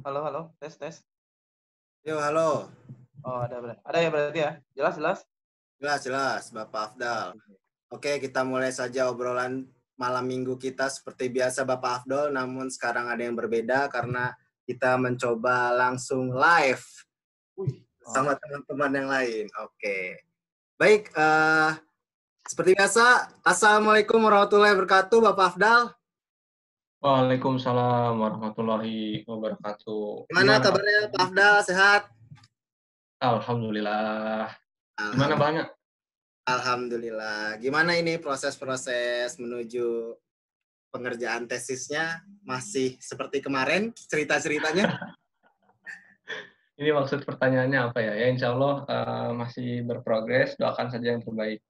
Halo, halo, tes, tes. Yo, halo. Oh, ada ya berarti ya? Jelas, jelas. Jelas, Bapak Afdal. Oke, kita mulai saja obrolan malam minggu kita seperti biasa, Bapak Afdal. Namun sekarang ada yang berbeda karena kita mencoba langsung live Wih. sama Oh, teman-teman yang lain. Oke. Baik, seperti biasa, Assalamualaikum warahmatullahi wabarakatuh, Bapak Afdal. Waalaikumsalam warahmatullahi wabarakatuh. Gimana Gimana Pak? kabarnya, Pak Afdal? Sehat? Alhamdulillah. Gimana Alhamdulillah. banyak? Alhamdulillah. Gimana ini proses-proses menuju pengerjaan tesisnya? Masih seperti kemarin cerita-ceritanya? Ini maksud pertanyaannya apa ya? Ya insya Allah masih berprogres. Doakan saja yang terbaik.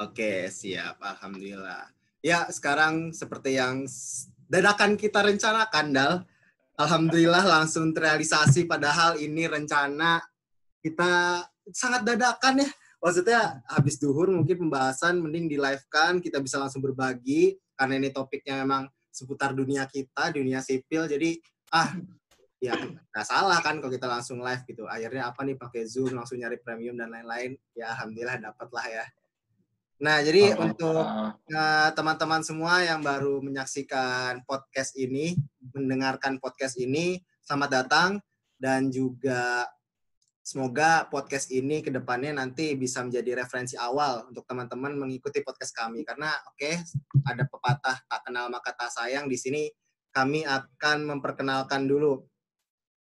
Oke, siap. Alhamdulillah. Ya, sekarang seperti yang dadakan kita rencanakan, Dal. Alhamdulillah langsung terrealisasi, padahal ini rencana kita sangat dadakan ya. Maksudnya habis duhur mungkin pembahasan mending di live kan, kita bisa langsung berbagi karena ini topiknya memang seputar dunia kita, dunia sipil. Jadi ya nggak salah kan kalau kita langsung live gitu. Akhirnya apa nih pakai Zoom langsung nyari premium dan lain-lain. Ya alhamdulillah dapat lah ya. Nah, jadi untuk Alhamdulillah. teman-teman semua yang baru menyaksikan podcast ini, mendengarkan podcast ini, selamat datang dan juga semoga podcast ini ke depannya nanti bisa menjadi referensi awal untuk teman-teman mengikuti podcast kami. Karena ada pepatah tak kenal maka tak sayang. Di sini kami akan memperkenalkan dulu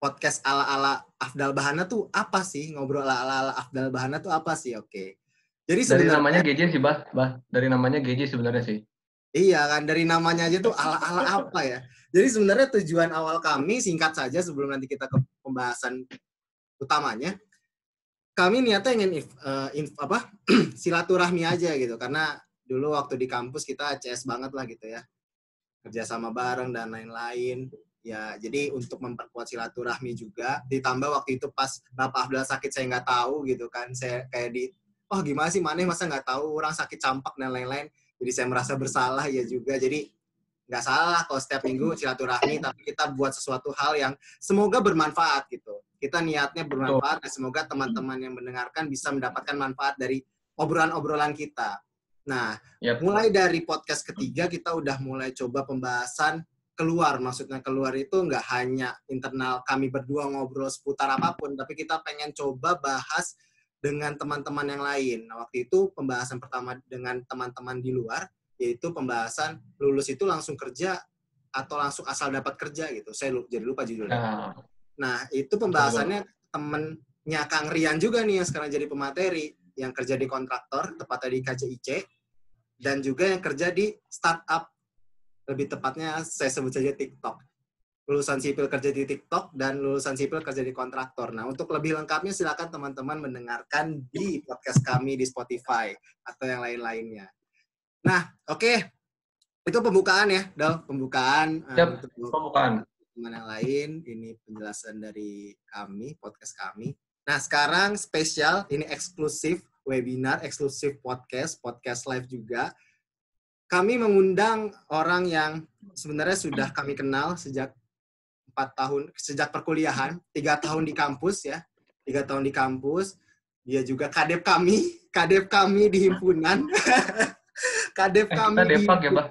podcast ala-ala Afdal Bahana tuh apa sih? Ngobrol ala-ala Afdal Bahana tuh apa sih? Oke. Jadi Dari namanya sebenarnya GJ sih, Bah. Dari namanya GJ sebenarnya sih. iya kan, dari namanya aja tuh ala-ala apa ya. Jadi sebenarnya tujuan awal kami, singkat saja sebelum nanti kita ke pembahasan utamanya, kami niatnya ingin silaturahmi aja gitu. Karena dulu waktu di kampus kita CS banget lah gitu ya. Kerjasama bareng dan lain-lain. Ya, jadi untuk memperkuat silaturahmi juga. Ditambah waktu itu pas Bapak Abdul sakit saya nggak tahu gitu kan. Saya kayak oh gimana sih Maneh masa nggak tahu orang sakit campak dan lain-lain. Jadi saya merasa bersalah ya juga. Jadi nggak salah kalau setiap minggu silaturahmi, tapi kita buat sesuatu hal yang semoga bermanfaat gitu. Kita niatnya Betul. bermanfaat dan semoga teman-teman yang mendengarkan bisa mendapatkan manfaat dari obrolan-obrolan kita. Nah, Yap. mulai dari podcast ketiga kita udah mulai coba pembahasan keluar. Maksudnya keluar itu nggak hanya internal kami berdua ngobrol seputar apapun, tapi kita pengen coba bahas dengan teman-teman yang lain. Nah, waktu itu pembahasan pertama dengan teman-teman di luar, yaitu pembahasan lulus itu langsung kerja atau langsung asal dapat kerja gitu. Saya jadi lupa judulnya. Nah, Nah, itu betul. pembahasannya temennya Kang Rian juga nih yang sekarang jadi pemateri, yang kerja di kontraktor, tepatnya di KCIC, dan juga yang kerja di startup, lebih tepatnya saya sebut saja TikTok. Lulusan sipil kerja di TikTok dan lulusan sipil kerja di kontraktor. Nah, untuk lebih lengkapnya silakan teman-teman mendengarkan di podcast kami di Spotify atau yang lain-lainnya. Nah, oke. Itu pembukaan ya, Dal. Pembukaan Siap, untuk pembukaan. teman yang lain. Ini penjelasan dari kami, podcast kami. Nah, sekarang spesial, ini eksklusif webinar, eksklusif podcast, podcast live juga. Kami mengundang orang yang sebenarnya sudah kami kenal sejak 4 tahun, sejak perkuliahan, 3 tahun di kampus ya. 3 tahun di kampus. Dia juga kadep kami di himpunan. Kadep Kita kami di depak ya, Bah.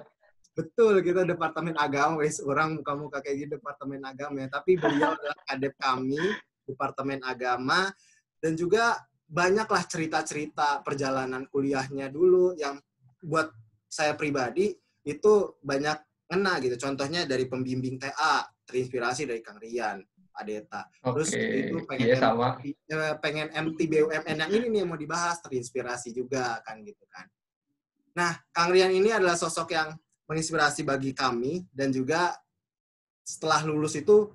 betul, kita departemen agama, wes orang muka-muka kayak gitu departemen agama ya. Tapi beliau adalah kadep kami departemen agama dan juga banyaklah cerita-cerita perjalanan kuliahnya dulu yang buat saya pribadi itu banyak ngena gitu. Contohnya dari pembimbing TA terinspirasi dari Kang Rian, Adeta. Terus Oke. itu Iya, sama. pengen MT BUMN yang ini nih yang mau dibahas, terinspirasi juga kan gitu kan. Nah, Kang Rian ini adalah sosok yang menginspirasi bagi kami dan juga setelah lulus itu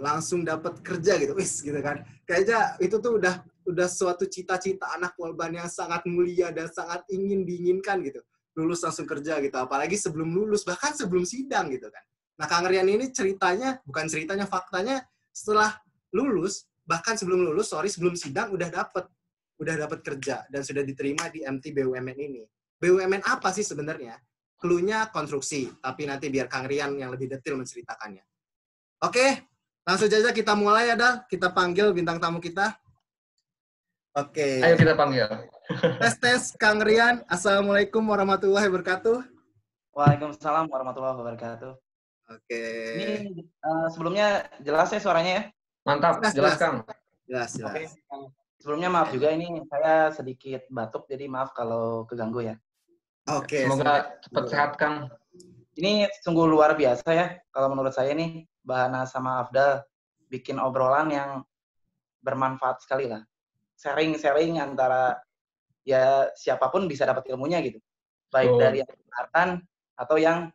langsung dapat kerja gitu, wis gitu kan. Kayaknya itu tuh udah suatu cita-cita anak Polban yang sangat mulia dan sangat diinginkan gitu. Lulus langsung kerja gitu, apalagi sebelum lulus, bahkan sebelum sidang gitu kan. Nah, Kang Rian ini bukan ceritanya, faktanya setelah lulus, bahkan sebelum sidang udah dapat kerja dan sudah diterima di MT BUMN ini. BUMN apa sih sebenarnya? Clue-nya konstruksi, tapi nanti biar Kang Rian yang lebih detail menceritakannya. Oke, langsung saja kita mulai ya, Dal. Kita panggil bintang tamu kita. Ayo Oke. kita panggil. Tes, Kang Rian. Assalamualaikum warahmatullahi wabarakatuh. Waalaikumsalam warahmatullahi wabarakatuh. Oke. Ini sebelumnya jelas ya suaranya ya? Mantap, jelas Kang. Jelas. Oke. Sebelumnya maaf juga ini saya sedikit batuk, jadi maaf kalau keganggu ya. Oke. Semoga cepat sehat Kang. Ini sungguh luar biasa ya, kalau menurut saya nih, Bahana sama Afdal bikin obrolan yang bermanfaat sekali lah. Sharing-sharing antara ya siapapun bisa dapat ilmunya gitu. Baik dari yang mendengarkan atau yang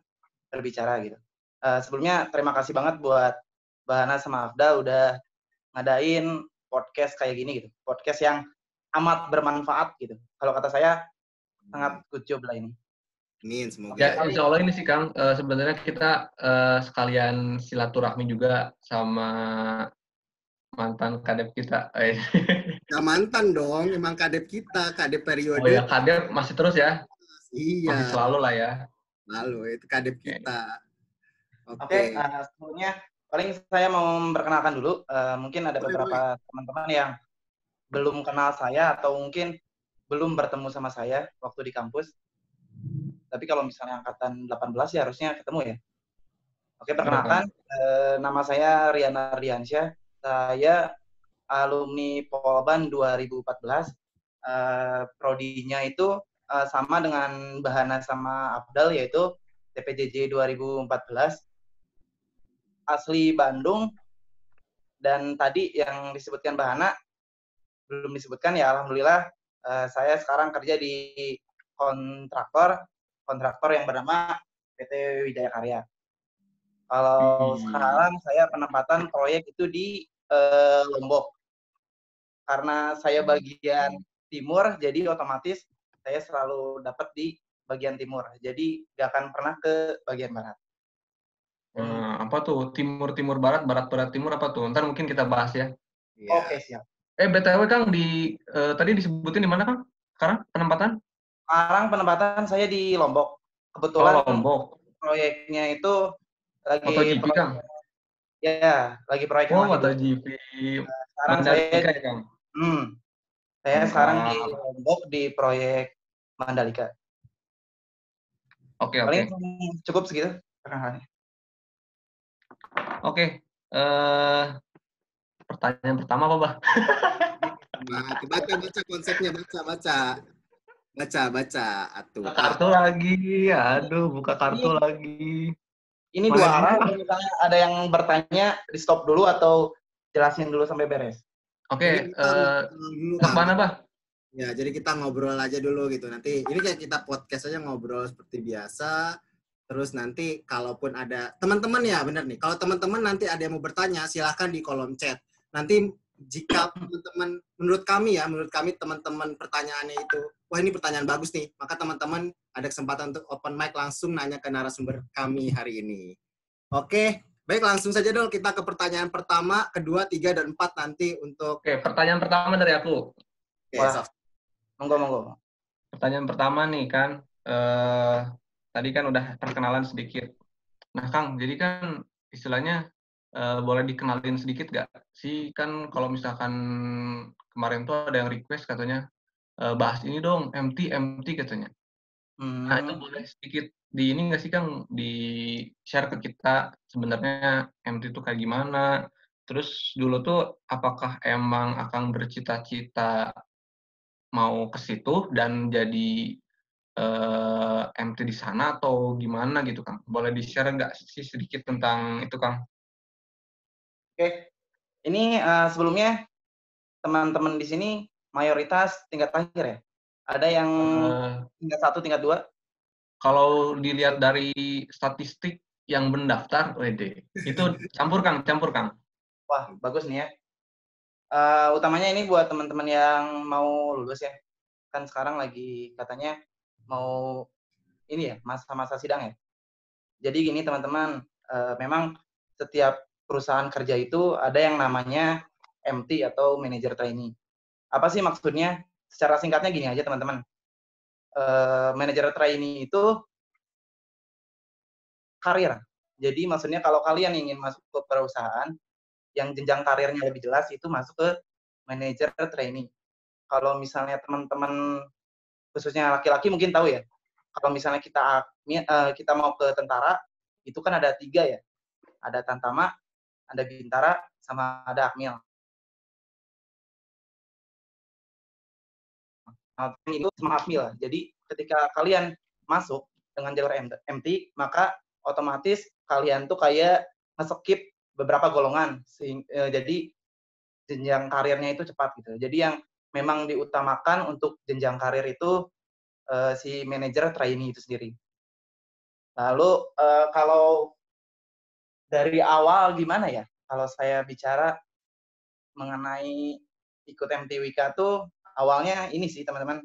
berbicara gitu. Sebelumnya terima kasih banget buat Bahana sama Afdal udah ngadain podcast kayak gini gitu. Podcast yang amat bermanfaat gitu. Kalau kata saya sangat good job lah ini. Amin, semoga. Ya, insya Allah ini sih Kang, sebenarnya kita sekalian silaturahmi juga sama mantan kadep kita. Nah, mantan dong, emang kadep kita, kadep periode. Oh ya, kadep masih terus ya? Iya. Masih selalu lah ya. Lalu itu kadep kita. Oke, sebelumnya paling saya mau memperkenalkan dulu. Mungkin ada beberapa teman-teman yang belum kenal saya atau mungkin belum bertemu sama saya waktu di kampus. Tapi kalau misalnya angkatan 18 ya harusnya ketemu ya. Oke, perkenalkan. Nama saya Rian Ardiansyah. Saya alumni Polban 2014. Prodinya itu sama dengan Bahana sama Afdal, yaitu TPJJ 2014. Asli Bandung. Dan tadi yang disebutkan Bahana, belum disebutkan ya, alhamdulillah saya sekarang kerja di kontraktor yang bernama PT Wijaya Karya. Kalau sekarang saya penempatan proyek itu di Lombok. Karena saya bagian timur, jadi otomatis saya selalu dapat di bagian timur. Jadi nggak akan pernah ke bagian barat. Apa tuh? Timur barat, barat timur apa tuh? Ntar mungkin kita bahas ya. Oke, siap. BTW Kang, tadi disebutin di mana Kang? Sekarang penempatan? Sekarang penempatan saya di Lombok. Kebetulan Lombok. proyeknya itu lagi MotoGP Kang? Ya, lagi proyek yang lagi MotoGP. sekarang Mandalika ya Kang? Saya sekarang di Lombok di proyek Mandalika. Oke. Paling cukup segitu. Oke. Pertanyaan pertama apa, Bah? Baca konsepnya, baca. Atuh. Kartu lagi. Aduh, buka kartu lagi. Ini dua arah, kalau misalnya ada yang bertanya, di stop dulu atau jelasin dulu sampai beres. Oke, mana, Bah? Ya, jadi kita ngobrol aja dulu gitu. Nanti ini kayak kita podcast aja ngobrol seperti biasa. Terus nanti kalaupun ada teman-teman ya, bener nih. Kalau teman-teman nanti ada yang mau bertanya, silahkan di kolom chat. Nanti jika teman-teman, menurut kami teman-teman pertanyaannya itu, wah ini pertanyaan bagus nih, maka teman-teman ada kesempatan untuk open mic langsung nanya ke narasumber kami hari ini. Oke, baik langsung saja dong kita ke pertanyaan pertama, kedua, 3, dan 4 nanti untuk... Oke, pertanyaan pertama dari aku. Wah, monggo. Pertanyaan pertama nih kan, tadi kan udah perkenalan sedikit. Nah Kang, jadi kan istilahnya boleh dikenalin sedikit gak sih, kan kalau misalkan kemarin tuh ada yang request katanya bahas ini dong, MT katanya. Nah itu boleh sedikit di ini nggak sih Kang, di share ke kita sebenarnya MT itu kayak gimana, terus dulu tuh apakah emang akan bercita-cita mau ke situ dan jadi MT di sana atau gimana gitu Kang? Boleh di-share nggak sih sedikit tentang itu Kang? Oke, ini sebelumnya teman-teman di sini mayoritas tingkat akhir ya? Ada yang tingkat 1, tingkat 2? Kalau dilihat dari statistik yang mendaftar, itu campur Kang. Wah, bagus nih ya. Utamanya ini buat teman-teman yang mau lulus ya. Kan sekarang lagi katanya mau ini ya, masa-masa sidang ya. Jadi gini teman-teman, memang setiap perusahaan kerja itu ada yang namanya MT atau manager trainee. Apa sih maksudnya? Secara singkatnya gini aja teman-teman. Manager trainee itu karir Jadi maksudnya kalau kalian ingin masuk ke perusahaan yang jenjang karirnya lebih jelas, itu masuk ke manajer trainee. Kalau misalnya teman-teman khususnya laki-laki mungkin tahu ya, kalau misalnya kita mau ke tentara, itu kan ada 3 ya, ada Tantama, ada Bintara, sama ada Akmil. Nah, itu sama Akmil. Jadi ketika kalian masuk dengan jalur MT, maka otomatis kalian tuh kayak nge-skip beberapa golongan. Jadi jenjang karirnya itu cepat gitu. Jadi yang memang diutamakan untuk jenjang karir itu si manajer trainee itu sendiri. Lalu kalau dari awal gimana ya? Kalau saya bicara mengenai ikut MTWK tuh awalnya ini sih teman-teman.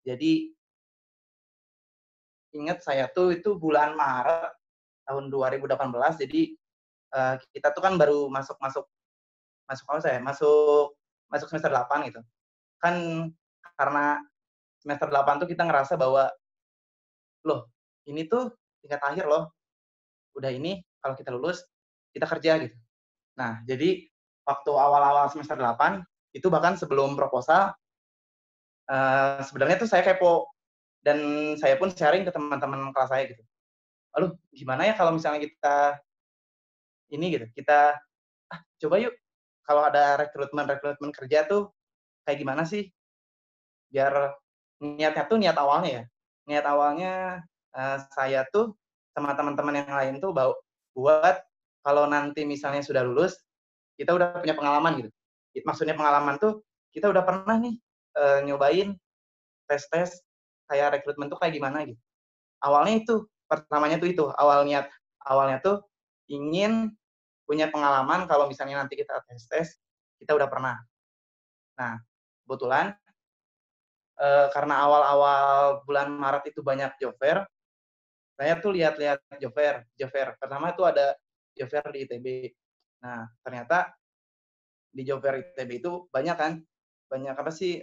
Jadi ingat saya tuh itu bulan Maret tahun 2018. Jadi kita tuh kan baru masuk apa saya? Masuk semester 8 gitu. Kan karena semester 8 tuh kita ngerasa bahwa loh, ini tuh tingkat akhir loh. Udah ini kalau kita lulus kita kerja gitu. Nah, jadi waktu awal-awal semester 8 itu bahkan sebelum proposal sebenarnya tuh saya kepo dan saya pun sharing ke teman-teman kelas saya gitu. Aduh, gimana ya kalau misalnya kita ini gitu, kita coba yuk kalau ada rekrutmen kerja tuh kayak gimana sih? Biar niatnya tuh niat awalnya ya. Niat awalnya saya tuh sama teman-teman yang lain tuh buat kalau nanti misalnya sudah lulus, kita udah punya pengalaman gitu. Maksudnya pengalaman tuh kita udah pernah nih nyobain tes-tes kayak rekrutmen tuh kayak gimana gitu. Awalnya itu, pertamanya tuh itu, awalnya tuh ingin punya pengalaman kalau misalnya nanti kita tes-tes, kita udah pernah. Nah, kebetulan karena awal-awal bulan Maret itu banyak job fair, saya tuh lihat-lihat job fair. Pertama itu ada job fair di ITB. Nah, ternyata di job fair ITB itu banyak kan, banyak apa sih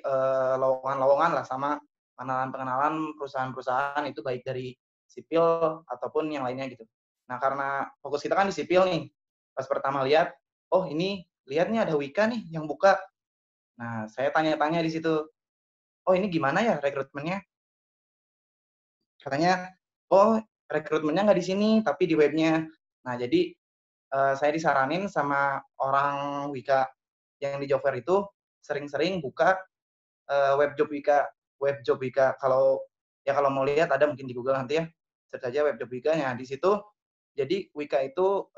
lowongan-lowongan lah sama pengenalan-pengenalan perusahaan-perusahaan itu baik dari sipil ataupun yang lainnya gitu. Nah, karena fokus kita kan di sipil nih. Pas pertama lihat, oh ini lihat nih ada Wika nih yang buka. Nah, saya tanya-tanya di situ, oh ini gimana ya rekrutmennya? Katanya, oh rekrutmennya nggak di sini, tapi di webnya. Nah, jadi saya disaranin sama orang Wika yang di job fair itu sering-sering buka web job Wika. Kalau mau lihat ada mungkin di Google nanti ya, search aja web job Wika-nya. Di situ jadi Wika itu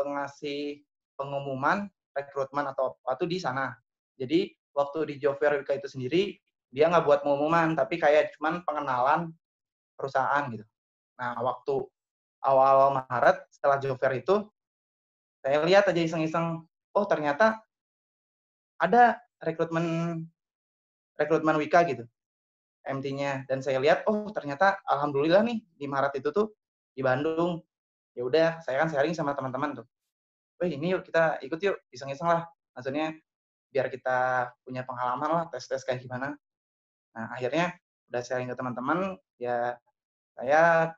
ngasih pengumuman rekrutmen atau apa tuh di sana. Jadi waktu di job fair Wika itu sendiri dia nggak buat pengumuman, tapi kayak cuman pengenalan perusahaan gitu. Nah, waktu awal Maret setelah job fair itu saya lihat aja iseng-iseng, oh ternyata ada rekrutmen Wika gitu. MT-nya dan saya lihat oh ternyata alhamdulillah nih di Maret itu tuh di Bandung. Ya udah saya kan sharing sama teman-teman tuh. Weh ini yuk kita ikut yuk iseng-iseng lah. Maksudnya biar kita punya pengalaman lah tes-tes kayak gimana. Nah akhirnya udah sharing ke teman-teman ya saya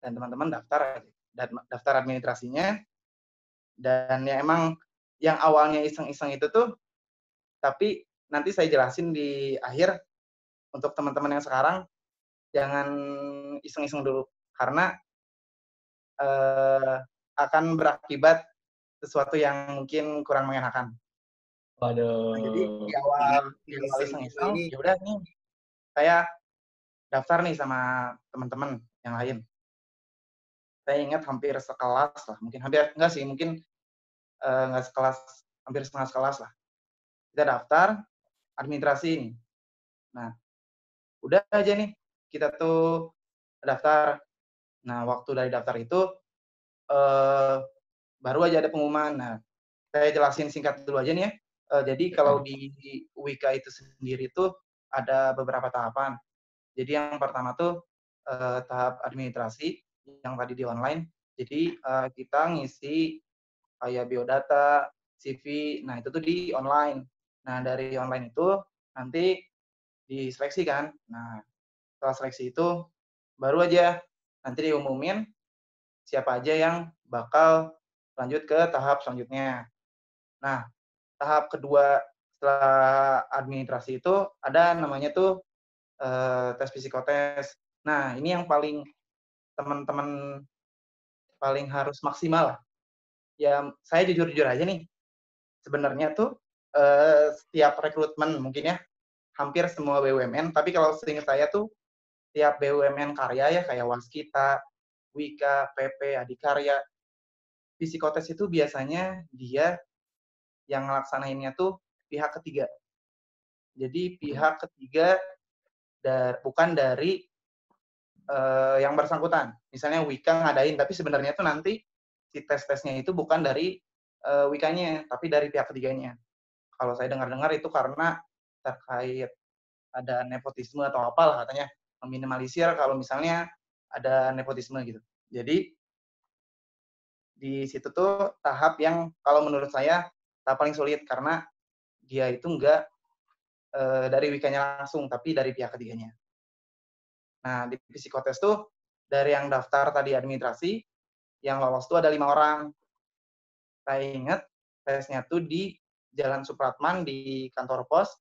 dan teman-teman daftar administrasinya dan ya emang yang awalnya iseng-iseng itu tuh tapi nanti saya jelasin di akhir untuk teman-teman yang sekarang jangan iseng-iseng dulu karena akan berakibat sesuatu yang mungkin kurang mengenakan. Waduh. Nah, jadi di awal iseng-iseng, ya udah nih saya daftar nih sama teman-teman yang lain. Saya ingat hampir sekelas lah, mungkin hampir enggak sih, mungkin enggak sekelas, hampir setengah sekelas lah. Kita daftar administrasi nih. Nah, udah aja nih kita tuh daftar. Nah, waktu dari daftar itu baru aja ada pengumuman. Nah, saya jelasin singkat dulu aja nih ya. Jadi kalau di Wika itu sendiri tuh ada beberapa tahapan. Jadi yang pertama tuh tahap administrasi yang tadi di online. Jadi kita ngisi kayak biodata, CV, nah itu tuh di online. Nah dari online itu nanti diseleksi kan. Nah setelah seleksi itu baru aja nanti diumumin siapa aja yang bakal lanjut ke tahap selanjutnya. Nah, tahap kedua setelah administrasi itu ada namanya tuh tes psikotes. Nah, ini yang paling teman-teman paling harus maksimal lah. Ya, saya jujur-jujur aja nih. Sebenarnya tuh setiap rekrutmen mungkin ya, hampir semua BUMN, tapi kalau seingat saya tuh tiap BUMN karya ya kayak Waskita, Wika, PP, Adikarya, psikotes itu biasanya dia yang ngelaksanainnya tuh pihak ketiga. Jadi pihak ketiga bukan dari yang bersangkutan. Misalnya Wika ngadain, tapi sebenarnya tuh nanti si tes-tesnya itu bukan dari Wikanya, tapi dari pihak ketiganya. Kalau saya dengar-dengar itu karena terkait ada nepotisme atau apalah katanya, meminimalisir kalau misalnya ada nepotisme gitu. Jadi di situ tuh tahap yang kalau menurut saya tahap paling sulit karena dia itu enggak dari Wikanya langsung, tapi dari pihak ketiganya. Nah, di psikotes tuh dari yang daftar tadi administrasi, yang lolos tuh ada 5 orang. Saya ingat tesnya tuh di Jalan Supratman di kantor pos.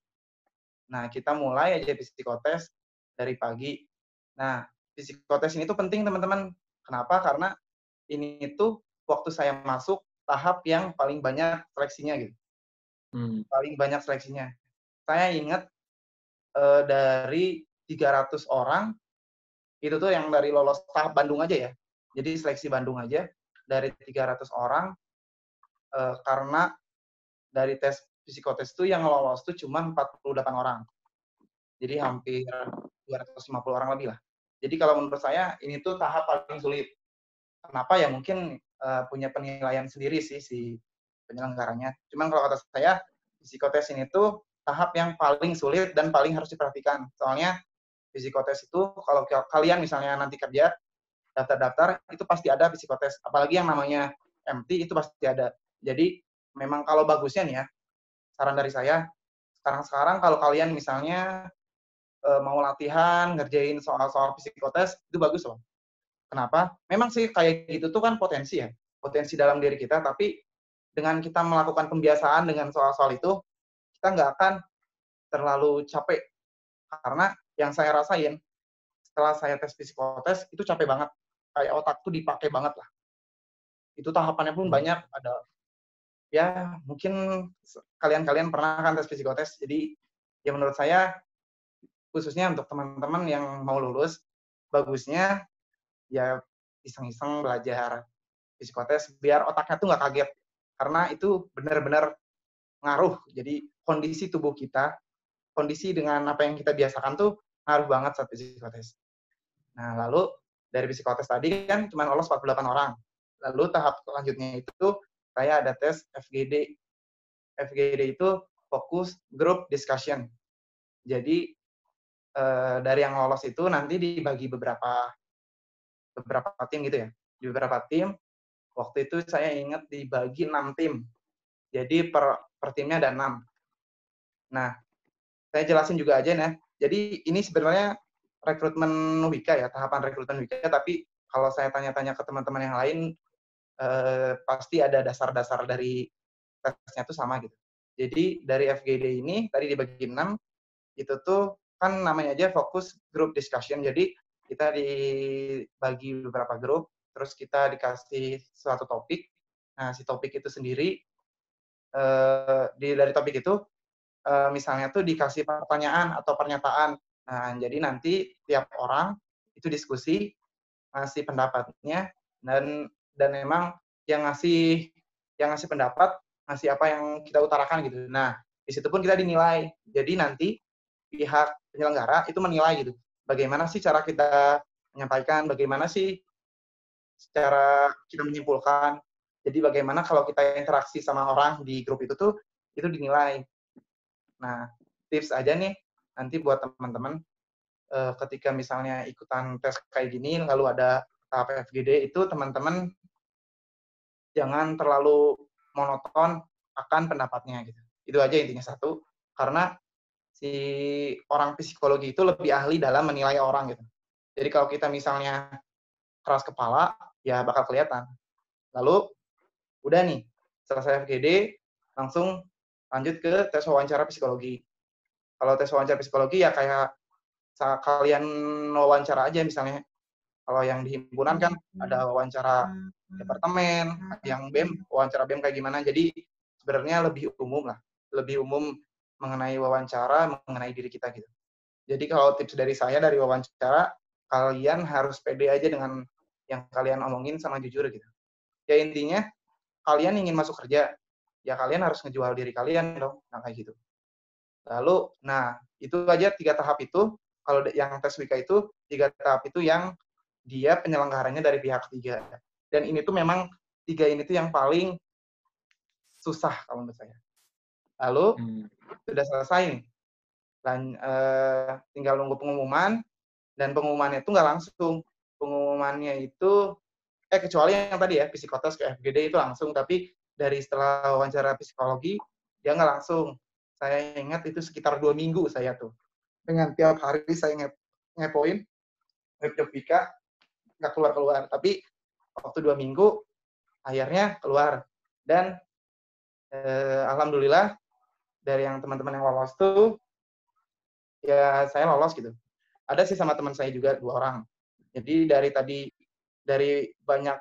Nah, kita mulai aja psikotes dari pagi. Nah, psikotes ini tuh penting teman-teman. Kenapa? Karena ini tuh waktu saya masuk tahap yang paling banyak seleksinya gitu. Paling banyak seleksinya. Saya ingat dari 300 orang itu tuh yang dari lolos tahap Bandung aja ya. Jadi seleksi Bandung aja dari 300 orang karena dari tes psikotes itu yang lolos tuh cuma 48 orang. Jadi hampir 250 orang lebih lah. Jadi kalau menurut saya ini tuh tahap paling sulit. Kenapa ya mungkin punya penilaian sendiri sih si penyelenggaranya. Cuman kalau kata saya psikotes ini tuh tahap yang paling sulit dan paling harus diperhatikan. Soalnya psikotes itu kalau kalian misalnya nanti kerja daftar-daftar itu pasti ada psikotes. Apalagi yang namanya MT itu pasti ada. Jadi memang kalau bagusnya nih ya, saran dari saya sekarang kalau kalian misalnya mau latihan ngerjain soal-soal psikotes itu bagus loh. Kenapa? Memang sih kayak gitu tuh kan potensi ya, potensi dalam diri kita. Tapi dengan kita melakukan pembiasaan dengan soal-soal itu, kita nggak akan terlalu capek. Karena yang saya rasain setelah saya tes psikotes itu capek banget. Kayak otak tuh dipakai banget lah. Itu tahapannya pun banyak. Ada ya mungkin kalian pernah kan tes psikotes. Jadi ya menurut saya khususnya untuk teman-teman yang mau lulus, bagusnya ya iseng-iseng belajar psikotes biar otaknya tuh nggak kaget. Karena itu benar-benar ngaruh. Jadi kondisi tubuh kita, kondisi dengan apa yang kita biasakan tuh ngaruh banget saat psikotes. Nah, lalu dari psikotes tadi kan cuma lolos 48 orang. Lalu tahap selanjutnya itu saya ada tes FGD. FGD itu Focus Group Discussion. Jadi dari yang lolos itu nanti dibagi beberapa tim gitu ya. Di beberapa tim, waktu itu saya ingat dibagi 6 tim. Jadi per timnya ada 6. Nah, saya jelasin juga aja ya. Jadi ini sebenarnya rekrutmen Wika ya, tahapan rekrutmen Wika, tapi kalau saya tanya-tanya ke teman-teman yang lain, pasti ada dasar-dasar dari tesnya itu sama gitu. Jadi dari FGD ini, tadi dibagi 6, itu tuh kan namanya aja fokus group discussion, jadi kita dibagi beberapa grup, terus kita dikasih suatu topik. Nah, si topik itu sendiri, dari topik itu, misalnya tuh dikasih pertanyaan atau pernyataan. Nah, jadi nanti tiap orang itu diskusi, ngasih pendapatnya, dan memang yang ngasih pendapat, ngasih apa yang kita utarakan gitu. Nah, di situ pun kita dinilai. Jadi nanti pihak penyelenggara itu menilai gitu. Bagaimana sih cara kita menyampaikan, bagaimana sih cara kita menyimpulkan. Jadi bagaimana kalau kita interaksi sama orang di grup itu tuh, itu dinilai. Nah, tips aja nih, nanti buat teman-teman, ketika misalnya ikutan tes kayak gini, lalu ada tahap FGD, itu teman-teman jangan terlalu monoton akan pendapatnya gitu. Itu aja intinya satu, karena si orang psikologi itu lebih ahli dalam menilai orang gitu. Jadi kalau kita misalnya keras kepala, ya bakal kelihatan. Lalu udah nih, selesai FGD, langsung lanjut ke tes wawancara psikologi. Kalau tes wawancara psikologi ya kayak kalian wawancara aja misalnya. Kalau yang di himpunan kan ada wawancara departemen, yang BEM, wawancara BEM kayak gimana. Jadi sebenarnya lebih umum lah. Lebih umum mengenai wawancara, mengenai diri kita gitu. Jadi kalau tips dari saya dari wawancara, kalian harus pede aja dengan yang kalian omongin sama jujur gitu. Ya intinya, kalian ingin masuk kerja, ya kalian harus ngejual diri kalian dong. Nah kayak gitu. Lalu, nah itu aja 3 tahap itu, kalau yang tes WIKA itu, 3 tahap itu yang dia penyelenggaranya dari pihak ketiga. Dan ini tuh memang 3 ini tuh yang paling susah kalau menurut saya. Lalu, sudah selesai nih. Tinggal nunggu pengumuman, dan pengumumannya itu nggak langsung. Pengumumannya itu, kecuali yang tadi ya, psikotes ke FGD itu langsung, tapi dari setelah wawancara psikologi, dia nggak langsung. Saya ingat itu sekitar 2 minggu saya tuh. Dengan tiap hari saya ngepoin, web Vika, nggak keluar-keluar. Tapi waktu 2 minggu, akhirnya keluar. Dan alhamdulillah, dari yang teman-teman yang lolos tuh, ya saya lolos gitu. Ada sih sama teman saya juga 2 orang. Jadi dari banyak,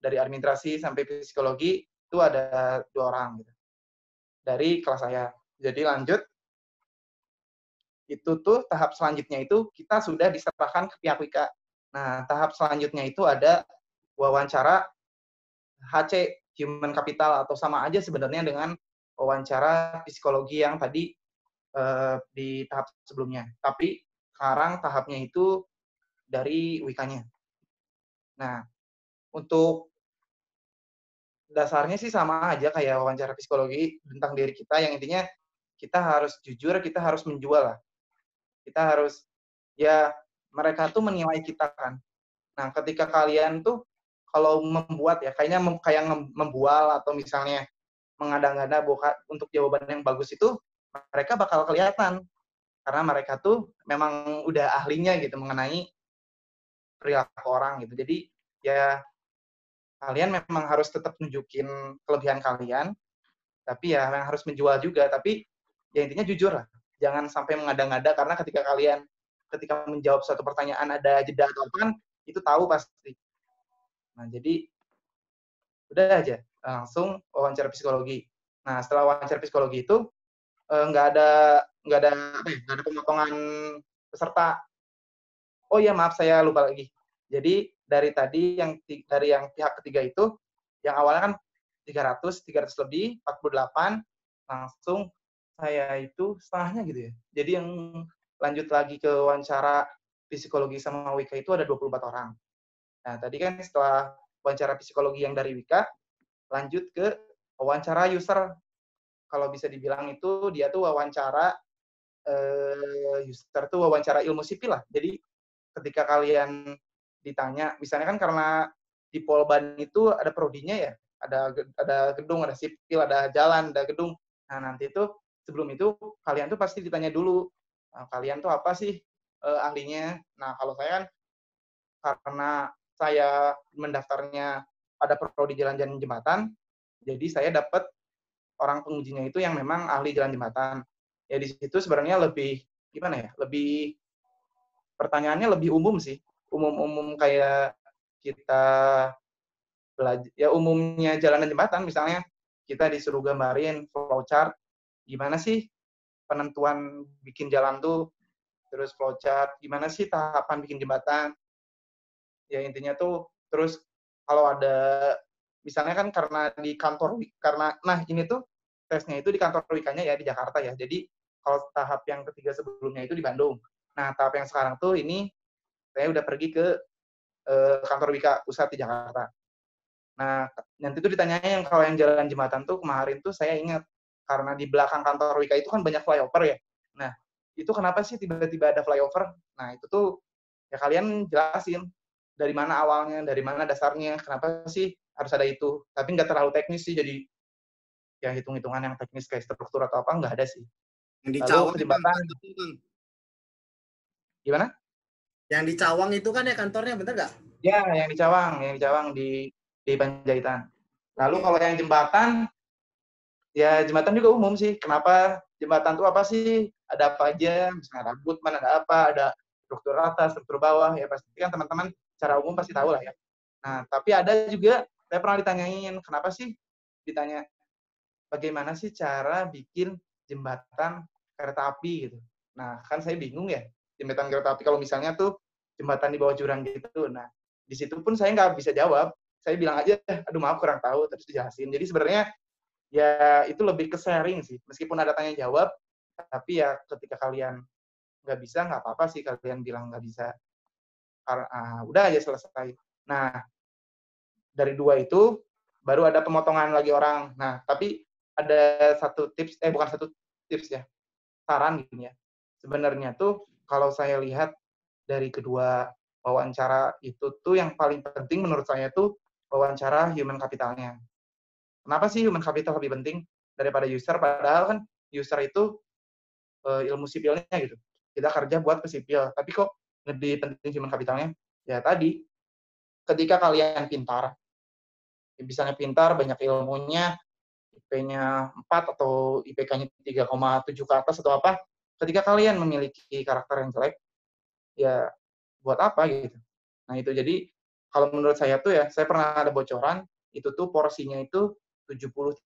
dari administrasi sampai psikologi, itu ada 2 orang gitu. Dari kelas saya. Jadi lanjut, itu tuh tahap selanjutnya itu kita sudah diserahkan ke pihak WIKA. Nah, tahap selanjutnya itu ada wawancara HC, Human Capital, atau sama aja sebenarnya dengan wawancara psikologi yang tadi di tahap sebelumnya. Tapi sekarang tahapnya itu dari WIKA-nya. Nah, untuk dasarnya sih sama aja kayak wawancara psikologi tentang diri kita, yang intinya kita harus jujur, kita harus menjual lah. Kita harus, ya mereka tuh menilai kita kan. Nah, ketika kalian tuh kalau membuat ya, kayak membual atau misalnya mengada-ngada untuk jawaban yang bagus itu, mereka bakal kelihatan. Karena mereka tuh memang udah ahlinya gitu mengenai perilaku orang gitu. Jadi ya kalian memang harus tetap nunjukin kelebihan kalian, tapi ya yang harus menjual juga. Tapi ya intinya jujur lah. Jangan sampai mengada-ngada, karena ketika menjawab suatu pertanyaan ada jeda atau apa, itu tahu pasti. Nah, jadi udah aja langsung wawancara psikologi. Nah, setelah wawancara psikologi itu nggak ada pemotongan peserta. Oh iya, maaf, saya lupa lagi. Jadi dari yang pihak ketiga itu, yang awalnya kan 300 lebih, 48, langsung saya itu setengahnya gitu ya. Jadi yang lanjut lagi ke wawancara psikologi sama WIKA itu ada 24 orang. Nah, tadi kan setelah wawancara psikologi yang dari WIKA, lanjut ke wawancara user. Kalau bisa dibilang itu dia tuh wawancara user tuh wawancara ilmu sipil lah. Jadi ketika kalian ditanya, misalnya kan karena di Polban itu ada prodinya ya, ada gedung, ada sipil, ada jalan, ada gedung. Nah, nanti itu sebelum itu kalian tuh pasti ditanya dulu, kalian tuh apa sih ahlinya. Nah, kalau saya kan karena saya mendaftarnya pada prodi jalan jembatan, jadi saya dapat orang pengujinya itu yang memang ahli jalan jembatan. Ya di situ sebenarnya lebih gimana ya? Pertanyaannya lebih umum sih. Umum-umum kayak kita belajar, ya umumnya jalan dan jembatan, misalnya kita disuruh gambarin flowchart, gimana sih penentuan bikin jalan tuh, terus flowchart, gimana sih tahapan bikin jembatan, ya intinya tuh, terus kalau ada, misalnya kan karena di kantor, nah ini tuh tesnya itu di kantor WIKA-nya ya, di Jakarta ya, jadi kalau tahap yang ketiga sebelumnya itu di Bandung. Nah, tahap yang sekarang tuh ini, saya udah pergi ke kantor WIKA pusat di Jakarta. Nah, nanti tuh ditanyanya yang kalau yang jalan jembatan tuh kemarin tuh saya ingat, karena di belakang kantor WIKA itu kan banyak flyover ya. Nah, itu kenapa sih tiba-tiba ada flyover? Nah, itu tuh ya kalian jelasin dari mana awalnya, dari mana dasarnya, kenapa sih harus ada itu. Tapi nggak terlalu teknis sih, jadi ya hitung-hitungan yang teknis kayak struktur atau apa nggak ada sih. Yang di Lalu Cawang ke jembatan, gimana? Yang di Cawang itu kan ya kantornya, bener nggak? Ya, yang di Cawang di Panjaitan. Lalu kalau yang jembatan, ya jembatan juga umum sih. Kenapa jembatan itu apa sih? Ada apa aja? Misalnya ada abutmen, ada apa, ada struktur atas, struktur bawah, ya pasti kan teman-teman secara umum pasti tahu lah ya. Nah, tapi ada juga, saya pernah ditanyain, kenapa sih ditanya, bagaimana sih cara bikin jembatan kereta api gitu. Nah, kan saya bingung ya, jembatan kereta api kalau misalnya tuh jembatan di bawah jurang gitu. Nah, di situ pun saya nggak bisa jawab. Saya bilang aja, aduh maaf kurang tahu, terus dijelasin. Jadi sebenarnya ya itu lebih ke sharing sih. Meskipun ada tanya jawab, tapi ya ketika kalian nggak bisa, nggak apa-apa sih kalian bilang nggak bisa. Udah aja selesai. Nah, dari dua itu baru ada pemotongan lagi orang. Nah, tapi ada satu tips, bukan satu tips ya, saran gini ya. Sebenarnya tuh kalau saya lihat dari kedua wawancara itu tuh yang paling penting menurut saya tuh wawancara human capitalnya. Kenapa sih human capital lebih penting daripada user? Padahal kan user itu ilmu sipilnya gitu. Kita kerja buat ke sipil. Tapi kok lebih penting human capitalnya? Ya tadi, ketika kalian pintar, misalnya pintar, banyak ilmunya, IP-nya 4 atau IPK-nya 3,7 ke atas atau apa, ketika kalian memiliki karakter yang jelek, ya buat apa gitu. Nah itu jadi kalau menurut saya tuh ya, saya pernah ada bocoran, itu tuh porsinya itu 70-30.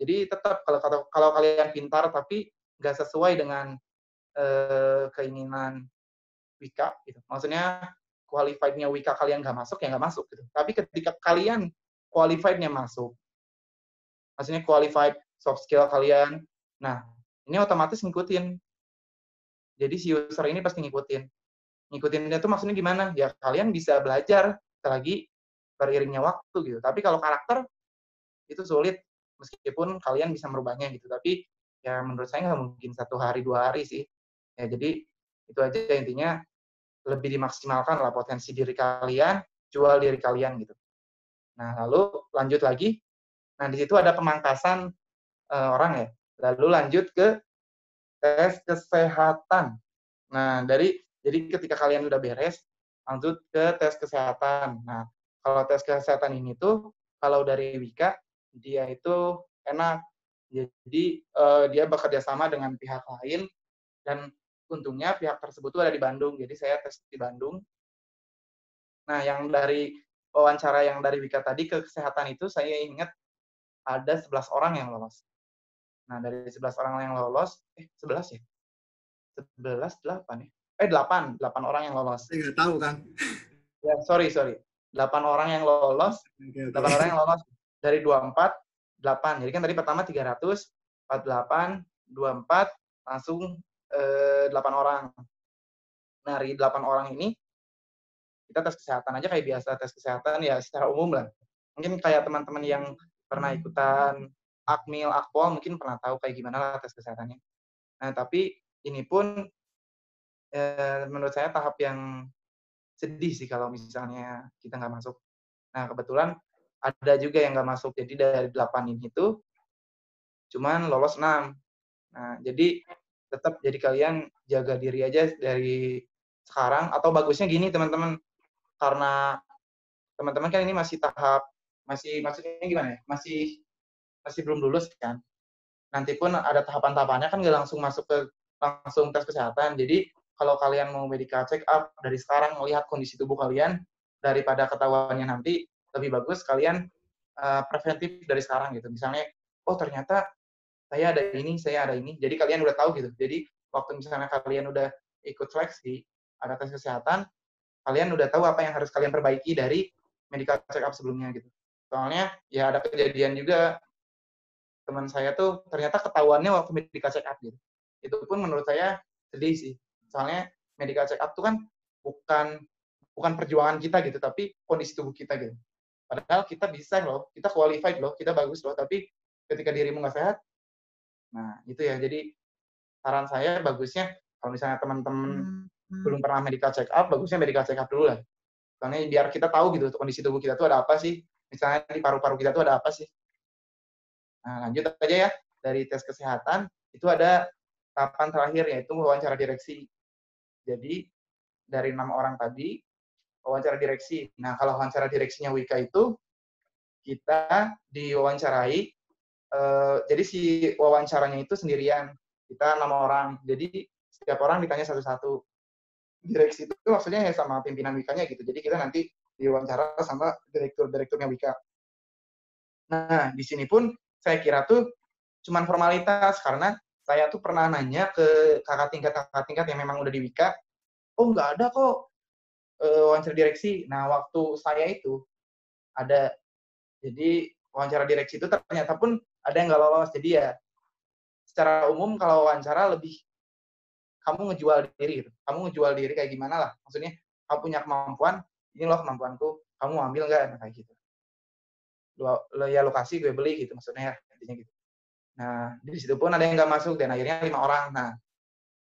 Jadi tetap kalau kalian pintar tapi nggak sesuai dengan keinginan Wika gitu. Maksudnya qualified-nya Wika kalian nggak masuk ya nggak masuk gitu. Tapi ketika kalian qualified-nya masuk, maksudnya qualified soft skill kalian, nah ini otomatis ngikutin. Jadi si user ini pasti ngikutin. Ngikutinnya itu maksudnya gimana? Ya kalian bisa belajar selagi beriringnya waktu gitu. Tapi kalau karakter itu sulit meskipun kalian bisa merubahnya gitu. Tapi ya menurut saya nggak mungkin 1 hari 2 hari sih. Ya jadi itu aja intinya, lebih dimaksimalkan lah potensi diri kalian, jual diri kalian gitu. Nah lalu lanjut lagi, nah di situ ada pemangkasan orang ya. Lalu lanjut ke tes kesehatan. Nah jadi ketika kalian udah beres, lanjut ke tes kesehatan. Nah kalau tes kesehatan ini tuh kalau dari Wika dia itu enak. Jadi dia bekerja sama dengan pihak lain dan untungnya pihak tersebut tuh ada di Bandung. Jadi saya tes di Bandung. Nah, yang dari wawancara yang dari Wika tadi ke kesehatan itu saya ingat ada 11 orang yang lolos. Nah, dari 11 orang yang lolos, 11 ya? 11, 8 ya? 8 orang yang lolos. Saya nggak tahu, Kang. Ya, sorry. 8 orang yang lolos, Oke, 8 orang yang lolos dari 24, 8. Jadi kan tadi pertama 300, 48, 24, langsung 8 orang. Nah, dari 8 orang ini, kita tes kesehatan aja kayak biasa, tes kesehatan ya secara umum lah. Mungkin kayak teman-teman yang pernah ikutan Akmil, Akpol, mungkin pernah tahu kayak gimana lah tes kesehatannya. Nah, tapi ini pun menurut saya tahap yang sedih sih kalau misalnya kita nggak masuk. Nah, kebetulan ada juga yang nggak masuk. Jadi dari 8 ini tuh cuman lolos 6. Nah, jadi tetap jadi kalian jaga diri aja dari sekarang, atau bagusnya gini teman-teman, karena teman-teman kan ini masih tahap, maksudnya gimana ya, masih belum lulus kan. Nanti pun ada tahapan-tahapannya kan nggak langsung masuk ke langsung tes kesehatan. Jadi kalau kalian mau medical check up dari sekarang melihat kondisi tubuh kalian daripada ketahuannya nanti, lebih bagus kalian preventif dari sekarang gitu. Misalnya, oh ternyata saya ada ini, saya ada ini. Jadi kalian udah tahu gitu. Jadi waktu misalnya kalian udah ikut seleksi, ada tes kesehatan, kalian udah tahu apa yang harus kalian perbaiki dari medical check up sebelumnya gitu. Soalnya ya ada kejadian juga teman saya tuh ternyata ketahuannya waktu medical check up gitu. Itu pun menurut saya sedih sih. Soalnya medical check up tuh kan bukan perjuangan kita gitu, tapi kondisi tubuh kita gitu. Padahal kita bisa loh, kita qualified loh, kita bagus loh, tapi ketika dirimu nggak sehat, nah itu ya. Jadi saran saya bagusnya kalau misalnya teman-teman belum pernah medical check up, bagusnya medical check up dulu lah. Soalnya biar kita tahu gitu kondisi tubuh kita tuh ada apa sih. Misalnya di paru-paru kita tuh ada apa sih. Nah, lanjut aja ya. Dari tes kesehatan, itu ada tahapan terakhir, yaitu wawancara direksi. Jadi, dari 6 orang tadi, wawancara direksi. Nah, kalau wawancara direksinya Wika itu kita diwawancarai, jadi si wawancaranya itu sendirian, kita 6 orang. Jadi setiap orang ditanya satu-satu. Direksi itu maksudnya ya sama pimpinan Wikanya gitu. Jadi kita nanti diwawancara sama direktur-direkturnya Wika. Nah, di sini pun saya kira tuh cuman formalitas, karena saya tuh pernah nanya ke kakak tingkat yang memang udah di Wika, oh nggak ada kok wawancara direksi. Nah, waktu saya itu ada. Jadi wawancara direksi itu ternyata pun ada yang nggak lolos. Jadi ya secara umum kalau wawancara lebih kamu ngejual diri gitu. Kamu ngejual diri kayak gimana lah. Maksudnya kamu punya kemampuan, ini loh kemampuanku, kamu ambil nggak? Nah, kayak gitu. Ya lokasi gue beli gitu maksudnya ya, intinya gitu. Nah, di situ pun ada yang nggak masuk dan akhirnya 5 orang. Nah,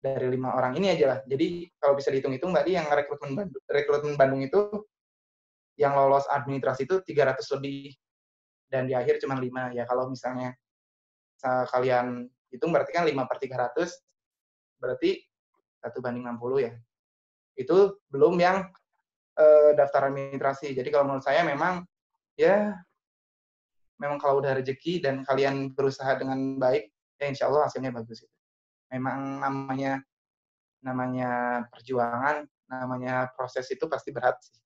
dari 5 orang ini aja lah. Jadi kalau bisa dihitung-hitung tadi yang rekrutmen Bandung itu yang lolos administrasi itu 300 lebih dan di akhir cuma 5. Ya kalau misalnya kalian hitung berarti kan 5/300 berarti 1/60 ya. Itu belum yang daftar administrasi. Jadi kalau menurut saya memang ya memang kalau udah rezeki dan kalian berusaha dengan baik, ya insya Allah hasilnya bagus. Memang namanya perjuangan, namanya proses itu pasti berat sih.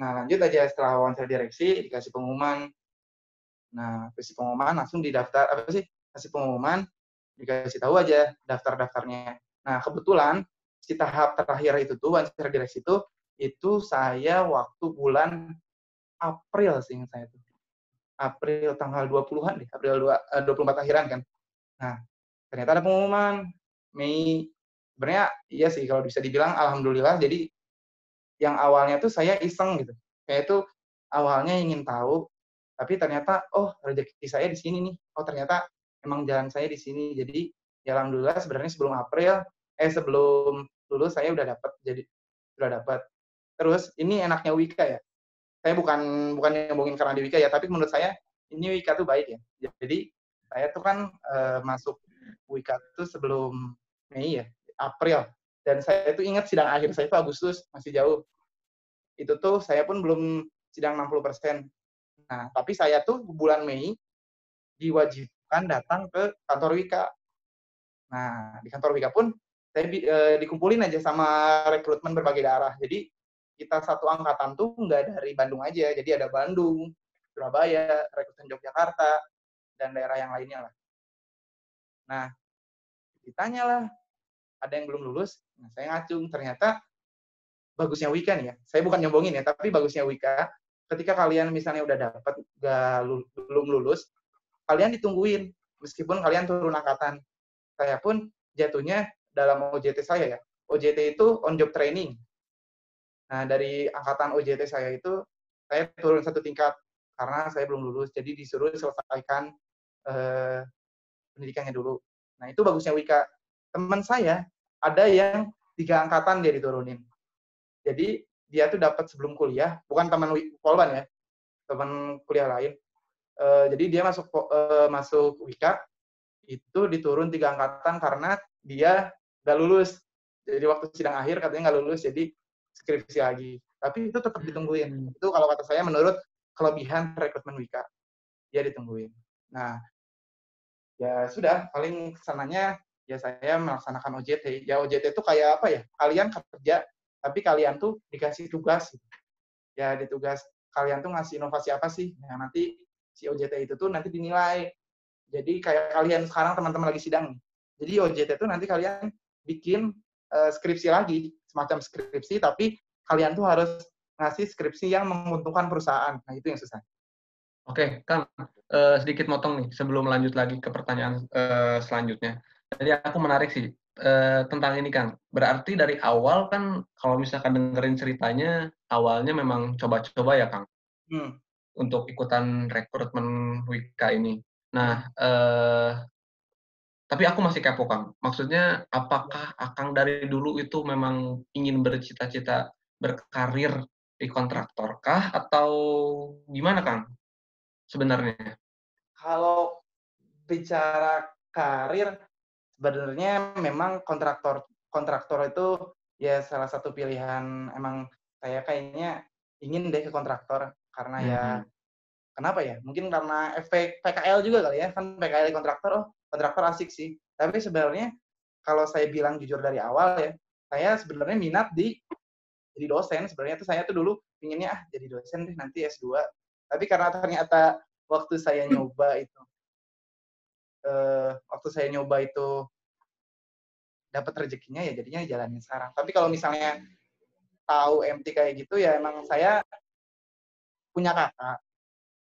Nah, lanjut aja setelah wawancara direksi, dikasih pengumuman. Nah, kasih pengumuman langsung didaftar, kasih pengumuman, dikasih tahu aja daftar-daftarnya. Nah, kebetulan si tahap terakhir itu tuh, wawancara direksi itu saya waktu bulan April sih ingat saya tuh. April tanggal 20-an deh, April 24 akhiran kan. Nah, ternyata ada pengumuman Mei. Sebenarnya iya sih kalau bisa dibilang alhamdulillah. Jadi yang awalnya tuh saya iseng gitu. Kayak itu awalnya ingin tahu, tapi ternyata oh rezeki saya di sini nih. Oh ternyata emang jalan saya di sini. Jadi ya alhamdulillah sebenarnya sebelum lulus saya udah dapat. Terus ini enaknya Wika ya. Saya bukan nyombongin karena di Wika ya, tapi menurut saya ini Wika tuh baik ya. Jadi saya tuh kan masuk Wika tuh sebelum Mei ya, April. Dan saya tuh ingat sidang akhir saya itu Agustus, masih jauh. Itu tuh saya pun belum sidang 60%. Nah, tapi saya tuh bulan Mei diwajibkan datang ke kantor Wika. Nah, di kantor Wika pun saya dikumpulin aja sama rekrutmen berbagai daerah. Jadi kita satu angkatan tuh nggak dari Bandung aja. Jadi ada Bandung, Surabaya, rekrutmen Yogyakarta, dan daerah yang lainnya lah. Nah, ditanya lah, ada yang belum lulus. Nah, saya ngacung. Ternyata bagusnya Wika nih ya. Saya bukan nyombongin ya, tapi bagusnya Wika, ketika kalian misalnya udah dapat, belum lulus, kalian ditungguin. Meskipun kalian turun angkatan. Saya pun jatuhnya dalam OJT saya ya. OJT itu on job training. Nah, dari angkatan OJT saya itu, saya turun 1 tingkat karena saya belum lulus. Jadi disuruh selesaikan pendidikannya dulu. Nah, itu bagusnya Wika. Teman saya, ada yang 3 angkatan dia diturunin. Jadi, dia tuh dapat sebelum kuliah, bukan teman Polban ya, teman kuliah lain. Jadi dia masuk Wika, itu diturun 3 angkatan karena dia nggak lulus. Jadi waktu sidang akhir katanya nggak lulus, jadi skripsi lagi. Tapi itu tetap ditungguin. Itu kalau kata saya menurut kelebihan rekrutmen Wika. Dia ditungguin. Nah, ya sudah, paling kesananya ya saya melaksanakan OJT. Ya OJT itu kayak apa ya? Kalian kerja, tapi kalian tuh dikasih tugas. Ya di tugas kalian tuh ngasih inovasi apa sih? Nah, nanti si OJT itu tuh nanti dinilai. Jadi kayak kalian sekarang teman-teman lagi sidang. Jadi OJT itu nanti kalian bikin skripsi lagi, semacam skripsi, tapi kalian tuh harus ngasih skripsi yang menguntungkan perusahaan. Nah, itu yang susah. Oke, Kang, sedikit motong nih sebelum lanjut lagi ke pertanyaan selanjutnya. Jadi aku menarik sih tentang ini, Kang. Berarti dari awal kan kalau misalkan dengerin ceritanya, awalnya memang coba-coba ya, Kang, untuk ikutan rekrutmen Wika ini. Nah, tapi aku masih kepo, Kang. Maksudnya, apakah Akang dari dulu itu memang ingin bercita-cita berkarir di kontraktor kah? Atau gimana, Kang, sebenarnya? Kalau bicara karir, sebenarnya memang kontraktor itu ya salah satu pilihan emang saya kayaknya ingin deh ke kontraktor karena ya kenapa ya? Mungkin karena efek PKL juga kali ya, kan PKL di kontraktor, oh kontraktor asik sih. Tapi sebenarnya kalau saya bilang jujur dari awal ya, saya sebenarnya minat di jadi dosen. Sebenarnya tuh saya tuh dulu pinginnya jadi dosen deh nanti S2. Tapi karena ternyata waktu saya nyoba itu, dapat rezekinya ya jadinya jalanin sekarang. Tapi kalau misalnya tahu MT kayak gitu ya emang saya punya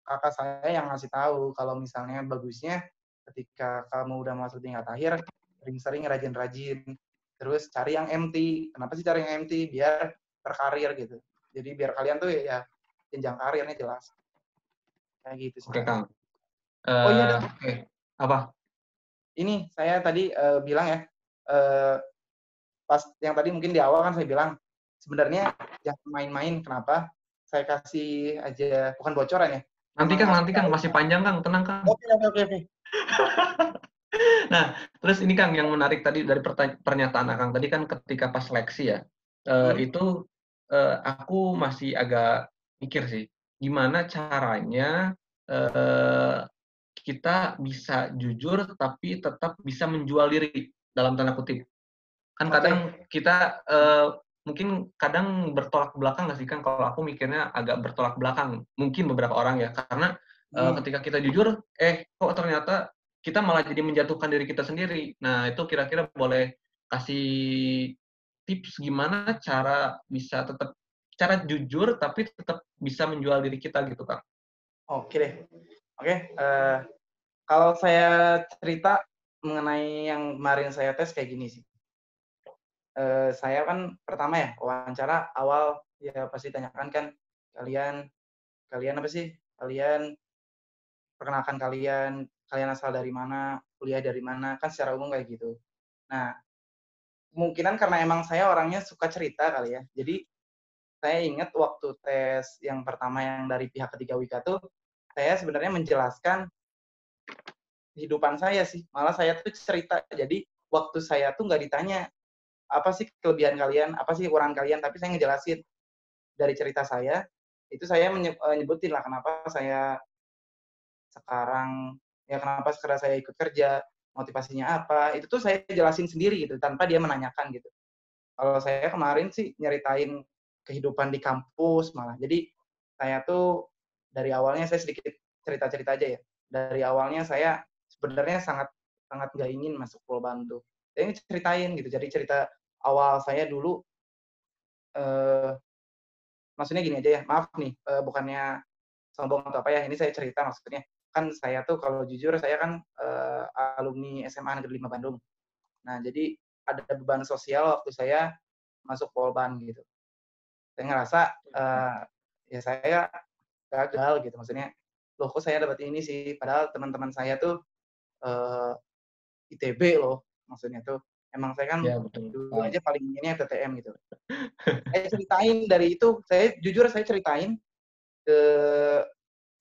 kakak saya yang ngasih tahu kalau misalnya bagusnya ketika kamu udah masuk tingkat akhir sering-sering rajin-rajin terus cari yang MT. Kenapa sih cari yang MT? Biar berkarir gitu. Jadi biar kalian tuh ya jenjang karirnya jelas. Kayak gitu sih. Oke, Kang. Oh iya, Oke. Apa? ini saya tadi bilang ya, pas yang tadi mungkin di awal kan saya bilang sebenarnya jangan main-main. Kenapa? Saya kasih aja, bukan bocoran ya. Nanti Kang, masih panjang Kang, tenang Kang. Oke. Nah, terus ini Kang yang menarik tadi dari pernyataan Kang tadi kan ketika pas seleksi ya, itu aku masih agak mikir sih, gimana caranya kita bisa jujur tapi tetap bisa menjual diri dalam tanda kutip. Kan kadang kita mungkin kadang bertolak belakang nggak sih kan? Kalau aku mikirnya agak bertolak belakang, mungkin beberapa orang ya, karena ketika kita jujur, kok ternyata kita malah jadi menjatuhkan diri kita sendiri. Nah itu kira-kira boleh kasih tips gimana cara bisa tetap cara jujur tapi tetap bisa menjual diri kita gitu Kak? Oke deh. Oke, kalau saya cerita mengenai yang kemarin saya tes kayak gini sih. Saya kan pertama ya wawancara awal ya pasti tanyakan kan kalian apa sih? Kalian perkenalkan kalian asal dari mana, kuliah dari mana, kan secara umum kayak gitu. Nah, kemungkinan karena emang saya orangnya suka cerita kali ya. Jadi saya ingat waktu tes yang pertama yang dari pihak ketiga Wika tuh saya sebenarnya menjelaskan kehidupan saya sih. Malah saya tuh cerita. Jadi waktu saya tuh nggak ditanya apa sih kelebihan kalian, apa sih kekurangan kalian, tapi saya ngejelasin dari cerita saya. Itu saya nyebutin lah kenapa saya sekarang ya kenapa sekarang saya ikut kerja, motivasinya apa. Itu tuh saya jelasin sendiri gitu tanpa dia menanyakan gitu. Kalau saya kemarin sih nyeritain kehidupan di kampus malah. Jadi saya tuh dari awalnya saya sedikit cerita-cerita aja ya. Dari awalnya saya sebenarnya sangat sangat nggak ingin masuk Polban tuh. Saya ceritain gitu. Jadi cerita awal saya dulu, maksudnya gini aja ya, maaf nih, bukannya sombong atau apa ya, ini saya cerita maksudnya. Kan saya tuh kalau jujur saya kan alumni SMA Negeri 5 Bandung. Nah jadi ada beban sosial waktu saya masuk Polban gitu. Saya ngerasa ya saya gagal gitu, maksudnya loh kok saya dapat ini sih, padahal teman-teman saya tuh ITB loh, maksudnya tuh emang saya kan Ya betul. dulu aja paling inginnya TTM gitu. Saya ceritain dari itu, saya jujur saya ceritain ke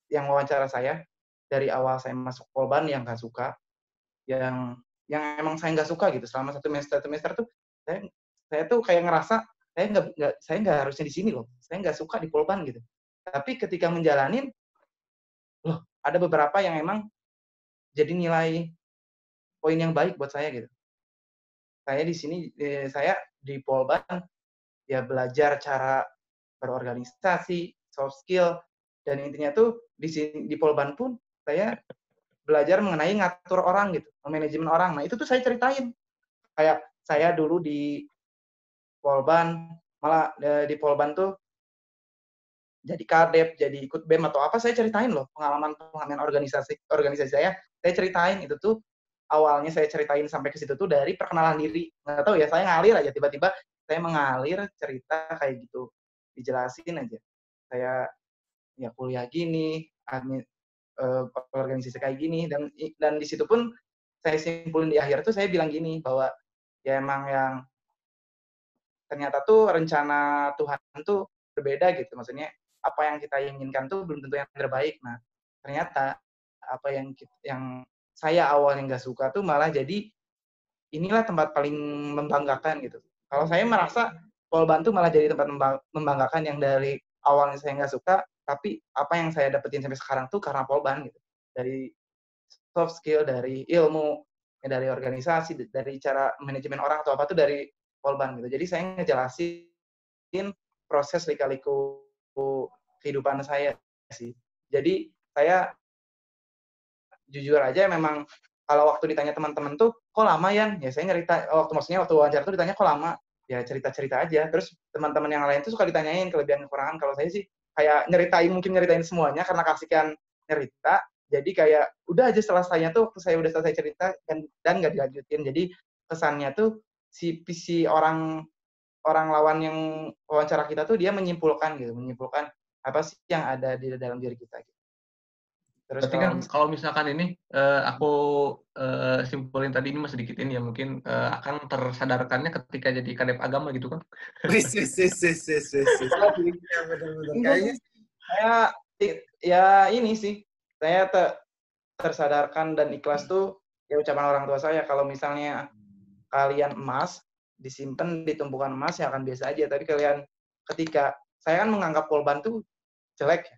yang wawancara saya dari awal saya masuk Polban yang nggak suka, yang emang saya nggak suka gitu selama satu semester tuh saya tuh kayak ngerasa saya nggak harusnya di sini loh, saya nggak suka di Polban gitu. Tapi ketika menjalanin, loh ada beberapa yang emang jadi nilai poin yang baik buat saya gitu. Saya di sini, saya di Polban ya belajar cara berorganisasi, soft skill, dan intinya tuh di Polban pun saya belajar mengenai ngatur orang gitu, manajemen orang. Nah itu tuh saya ceritain. Kayak saya dulu di Polban, malah di Polban tuh jadi kadep, jadi ikut BEM atau apa, saya ceritain loh pengalaman organisasi saya ceritain. Itu tuh awalnya saya ceritain sampai ke situ tuh dari perkenalan diri. Nggak tahu ya, saya ngalir aja, tiba-tiba saya mengalir cerita kayak gitu. Dijelasin aja. Saya ya kuliah gini, organisasi kayak gini, dan di situ pun saya simpulin di akhir tuh saya bilang gini, bahwa ya emang yang ternyata tuh rencana Tuhan tuh berbeda gitu. Maksudnya apa yang kita inginkan tuh belum tentu yang terbaik. Nah, ternyata apa yang saya awalnya nggak suka tuh malah jadi inilah tempat paling membanggakan gitu. Kalau saya merasa Polban tuh malah jadi tempat membanggakan yang dari awalnya saya nggak suka, tapi apa yang saya dapetin sampai sekarang tuh karena Polban gitu. Dari soft skill, dari ilmu, dari organisasi, dari cara manajemen orang atau apa tuh dari Polban gitu. Jadi saya ngejelasin proses lika-liku kehidupan saya sih. Jadi saya jujur aja memang kalau waktu ditanya teman-teman tuh, kok lama ya? Ya saya nyerita, maksudnya waktu wawancara tuh ditanya kok lama? Ya cerita-cerita aja. Terus teman-teman yang lain tuh suka ditanyain kelebihan kekurangan. Kalau saya sih kayak mungkin nyeritain semuanya karena kasihkan nyerita. Jadi kayak udah aja selesainya tuh waktu saya udah selesai cerita dan nggak dilanjutin. Jadi kesannya tuh si orang lawan yang wawancara kita tuh dia menyimpulkan apa sih yang ada di dalam diri kita gitu. Terus Berarti kan kalau misalkan ini aku simpulin tadi ini sedikit ini ya mungkin akan tersadarkannya ketika jadi kadep agama gitu kan? Wis. Ya, bener-bener. Kayaknya saya ya ini sih saya tersadarkan dan ikhlas tuh ya ucapan orang tua saya kalau misalnya kalian emas disimpan di tumpukan emas ya akan biasa aja, tapi kalian ketika saya kan menganggap Polban tuh jelek ya,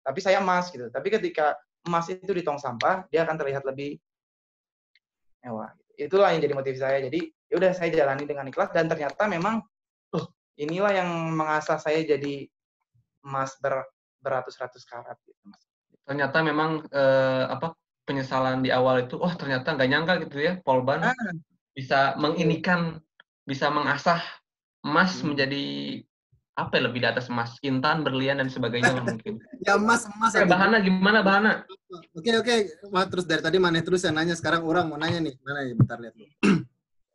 tapi saya emas gitu, tapi ketika emas itu di tong sampah dia akan terlihat lebih mewah. Itulah yang jadi motivasi saya. Jadi ya udah saya jalani dengan ikhlas dan ternyata memang inilah yang mengasah saya jadi emas beratus-ratus karat gitu Mas. Ternyata memang penyesalan di awal itu, ternyata nggak nyangka gitu ya, Polban bisa menginikan, bisa mengasah emas menjadi apa ya, lebih di atas emas, intan, berlian dan sebagainya lah mungkin. ya emas. Bahana gimana bahana? Oke. Wah, terus dari tadi Maneh terus yang nanya, sekarang orang mau nanya nih. Mana ya, bentar lihat.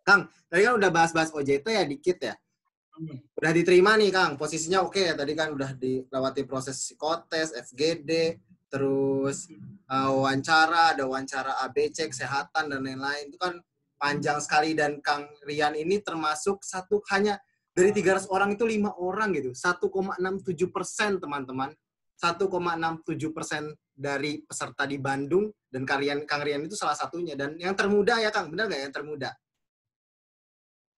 Kang, tadi kan udah bahas-bahas OJT ya dikit ya. Udah diterima nih Kang, posisinya oke ya. Tadi kan udah dilewati proses psikotes, FGD, terus wawancara, ada wawancara ABC, kesehatan dan lain-lain. Itu kan panjang sekali dan Kang Rian ini termasuk hanya dari 300 orang itu 5 orang gitu. 1,67% teman-teman. 1,67% dari peserta di Bandung dan Kang Rian itu salah satunya. Dan yang termuda ya Kang, benar nggak yang termuda?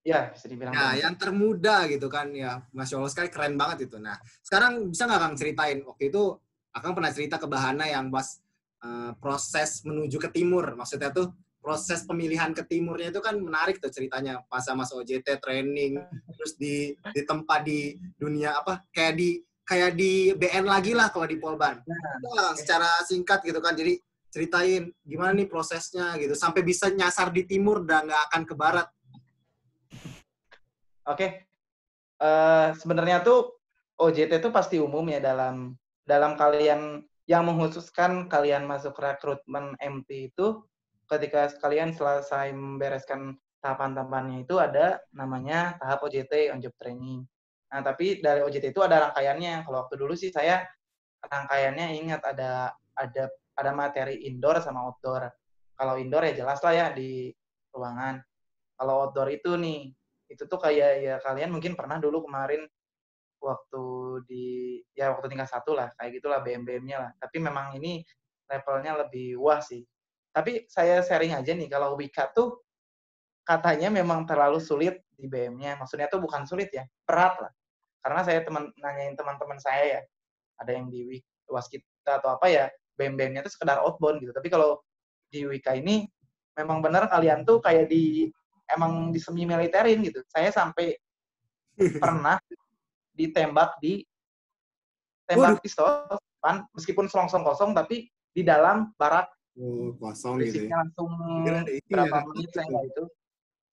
Ya, bisa dibilang. Nah, yang termuda gitu kan ya, Masya Allah sekali, keren banget itu. Nah, sekarang bisa nggak Kang ceritain waktu itu Akang pernah cerita ke Bahana yang pas proses menuju ke timur, maksudnya tuh proses pemilihan ke timurnya itu kan menarik tuh ceritanya pas sama OJT training, terus di tempat di dunia apa kayak di BN lagi lah kalau di Polban. Nah, secara singkat gitu kan, jadi ceritain gimana nih prosesnya gitu sampai bisa nyasar di timur dan nggak akan ke barat. Oke. Sebenarnya tuh OJT itu pasti umum ya dalam kalian yang mengkhususkan kalian masuk rekrutmen MT itu ketika kalian selesai membereskan tahapan-tahapannya itu ada namanya tahap OJT, on job training. Nah, tapi dari OJT itu ada rangkaiannya. Kalau waktu dulu sih saya rangkaiannya ingat ada materi indoor sama outdoor. Kalau indoor ya jelas lah ya di ruangan. Kalau outdoor itu nih, itu tuh kayak ya kalian mungkin pernah dulu kemarin waktu waktu tingkat 1 lah, kayak gitulah BM-BM-nya lah. Tapi memang ini levelnya lebih wah sih. Tapi saya sharing aja nih, kalau Wika tuh katanya memang terlalu sulit di BM-nya. Maksudnya tuh bukan sulit ya, berat lah. Karena saya nanyain teman-teman saya ya, ada yang di Waskita atau apa ya, BM-BM-nya tuh sekedar outbound gitu. Tapi kalau di Wika ini memang benar kalian tuh kayak emang di semi militerin gitu. Saya sampai pernah ditembak pistol kan, meskipun selongsong kosong tapi di dalam barak. Kosong gitu ya. Berisiknya langsung berapa menit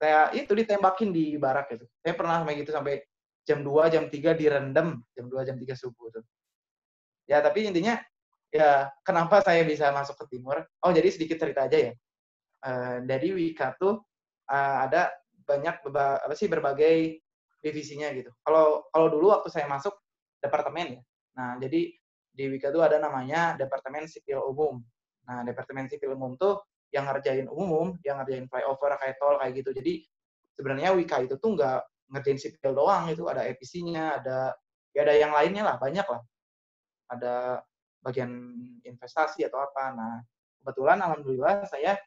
saya itu ditembakin di barak gitu. Saya pernah sampai gitu sampai jam 2, jam 3 direndam, jam 2, jam 3 subuh tuh. Ya, tapi intinya ya kenapa saya bisa masuk ke timur? Oh, jadi sedikit cerita aja ya. Dari Wika tuh ada banyak berbagai divisinya gitu. Kalau dulu waktu saya masuk departemen ya. Nah, jadi di Wika tuh ada namanya Departemen Sipil Umum. Nah, Departemen Sipil Umum tuh yang ngerjain umum, yang ngerjain flyover kayak tol kayak gitu. Jadi sebenarnya Wika itu tuh nggak ngerjain sipil doang, itu ada EPC-nya, ada yang lainnya lah, banyak lah. Ada bagian investasi atau apa. Nah, kebetulan alhamdulillah saya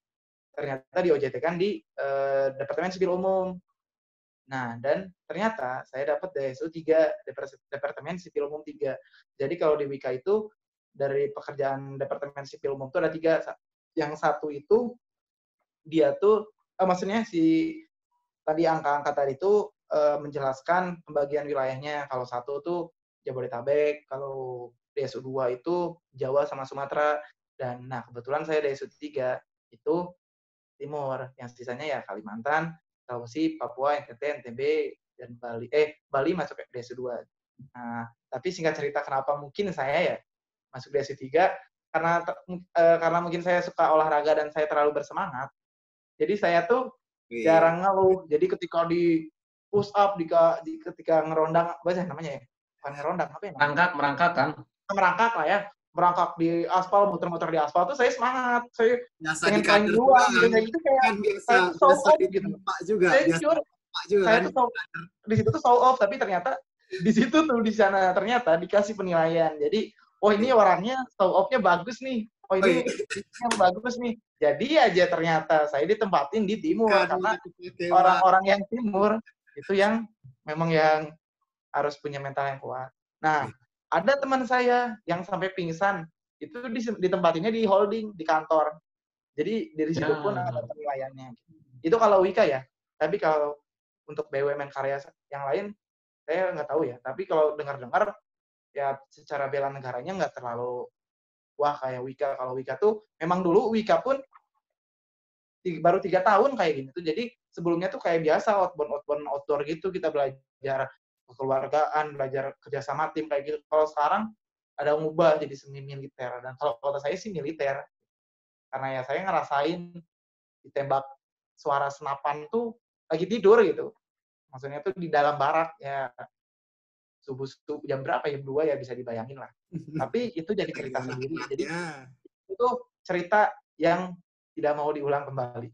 ternyata di OJT kan di Departemen Sipil Umum. Nah, dan ternyata saya dapat DSU 3, Departemen Sipil Umum 3. Jadi kalau di Wika itu, dari pekerjaan Departemen Sipil Umum itu ada 3. Yang satu itu, dia tuh, maksudnya si tadi angka-angka tadi itu menjelaskan pembagian wilayahnya. Kalau satu tuh Jabodetabek, kalau DSU 2 itu Jawa sama Sumatera. Dan nah kebetulan saya DSU 3 itu Timur. Yang sisanya ya Kalimantan, Sulawesi, Papua, NTT, NTB, dan Bali. Bali masuk DSU 2. Nah, tapi singkat cerita kenapa mungkin saya ya masuk DSU 3 karena mungkin saya suka olahraga dan saya terlalu bersemangat. Jadi saya tuh jarang ngeluh. Jadi ketika di push up, ketika ngerondang, apa sih namanya ya? Bukan ngerondang, apa ya? Merangkak kan? Merangkak lah ya. Merangkak di aspal, muter-muter di aspal tuh saya semangat. Saya biasa pengen di paling kader duluan juga gitu. Itu kayak kan, saya tuh show off gitu. Pak juga. Saya jujur, saya tuh di situ tuh show off, tapi ternyata di situ tuh di sana ternyata dikasih penilaian. Jadi, oh ini orangnya show off-nya bagus nih. Oh ini yang bagus nih. Jadi aja ternyata saya ditempatin di timur karena orang-orang yang timur itu yang memang yang harus punya mental yang kuat. Nah, ada teman saya yang sampai pingsan itu ditempatinnya di holding di kantor. Jadi dari situ pun ada penilaiannya. Itu kalau Wika ya. Tapi kalau untuk BUMN karya yang lain saya nggak tahu ya. Tapi kalau dengar-dengar ya secara bela negaranya nggak terlalu wah kayak Wika. Kalau Wika tuh memang dulu Wika pun baru 3 tahun kayak gini tuh. Jadi sebelumnya tuh kayak biasa outdoor gitu, kita belajar kekeluargaan, belajar kerjasama tim kayak gitu. Kalau sekarang ada ngubah jadi semi militer. Dan kalau kata saya sih militer. Karena ya saya ngerasain ditembak suara senapan tuh lagi tidur gitu. Maksudnya tuh di dalam barak ya subuh jam berapa ya? 2 ya bisa dibayangin lah. Tapi itu jadi cerita sendiri. Jadi itu cerita yang tidak mau diulang kembali.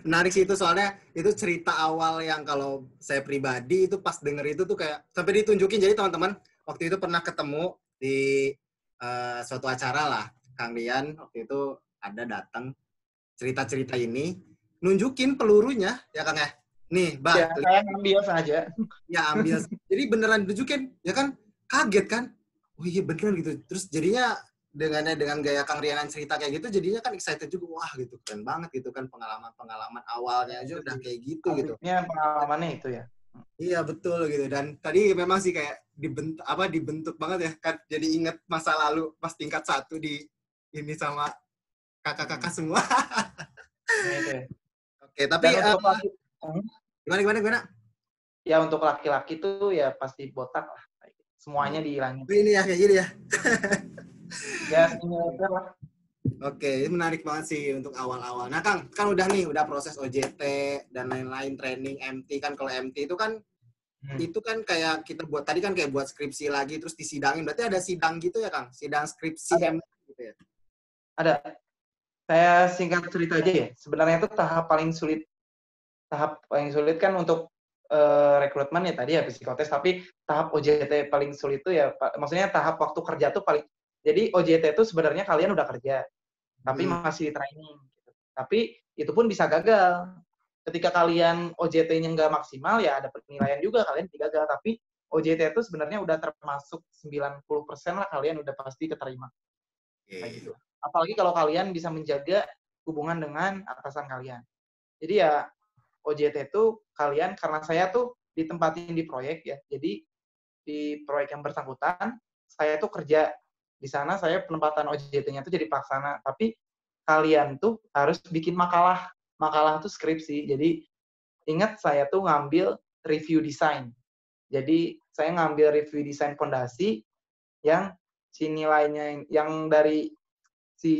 Menarik sih itu, soalnya itu cerita awal yang kalau saya pribadi itu pas denger itu tuh kayak sampai ditunjukin. Jadi teman-teman waktu itu pernah ketemu di suatu acara lah, Kang Rian waktu itu ada datang cerita-cerita ini, nunjukin pelurunya ya Kang ya. Nih, Bah. Ya, saya ngambil saja. Ya ambil. Jadi beneran tunjukin, ya kan? Kaget kan? Oh iya bener gitu. Terus jadinya dengan gaya Kang Rianan cerita kayak gitu, jadinya kan excited juga. Wah gitu, keren banget gitu kan, pengalaman awalnya aja udah kayak gitu gitu. Asiknya pengalamannya itu ya. Iya betul gitu. Dan tadi memang sih kayak dibentuk banget ya kan. Jadi inget masa lalu pas tingkat 1 di ini sama kakak-kakak semua. Ya. Oke, tapi gimana? Ya untuk laki-laki tuh ya pasti botak lah. Semuanya dihilangin. Ini ya kayak gini ya. Ya simulator lah. Oke, ini menarik banget sih untuk awal-awal. Nah, Kang, kan udah proses OJT dan lain-lain, training MT kan. Kalau MT itu kan itu kan kayak kita buat tadi kan kayak buat skripsi lagi terus disidangin. Berarti ada sidang gitu ya, Kang? Sidang skripsi MT gitu ya. Ada. Saya singkat cerita aja ya. Sebenarnya itu tahap paling sulit kan untuk rekrutmen ya tadi ya psikotes, tapi tahap OJT paling sulit itu ya maksudnya tahap waktu kerja tuh paling. Jadi OJT itu sebenarnya kalian udah kerja tapi masih di training gitu. Tapi itu pun bisa gagal. Ketika kalian OJT-nya nggak maksimal ya ada penilaian juga kalian gagal, tapi OJT itu sebenarnya udah termasuk 90% lah kalian udah pasti keterima. Kayak gitu. Apalagi kalau kalian bisa menjaga hubungan dengan atasan kalian. Jadi ya OJT itu kalian, karena saya tuh ditempatin di proyek ya, jadi di proyek yang bersangkutan, saya tuh kerja di sana, saya penempatan OJT-nya tuh jadi pelaksana, tapi kalian tuh harus bikin makalah tuh skripsi, jadi ingat saya tuh ngambil review design, jadi saya ngambil review design fondasi yang si nilainya, yang dari si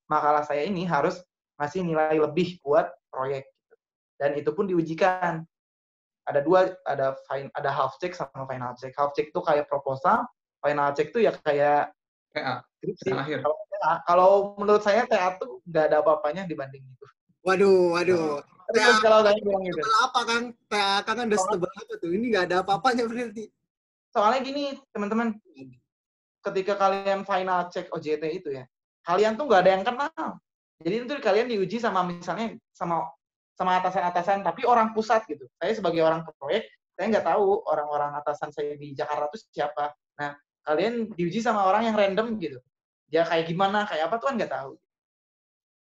makalah saya ini harus ngasih nilai lebih buat proyek. Dan itu pun diujikan. Ada 2, ada half check sama final check. Half check itu kayak proposal, final check itu ya kayak skripsi. Kalau menurut saya TA tuh nggak ada apa-apanya dibanding itu. Waduh. Kalau saya bilang gitu. Apa Kang? TA kan udah setebal apa tuh? Ini nggak ada apa-apanya berarti. Soalnya gini, teman-teman. Ketika kalian final check OJT itu ya, kalian tuh nggak ada yang kenal. Jadi itu kalian diuji sama misalnya sama sama atasan-atasan, tapi orang pusat gitu. Saya sebagai orang proyek, saya nggak tahu orang-orang atasan saya di Jakarta itu siapa. Nah, kalian diuji sama orang yang random gitu. Dia kayak gimana, kayak apa tuh kan nggak tahu.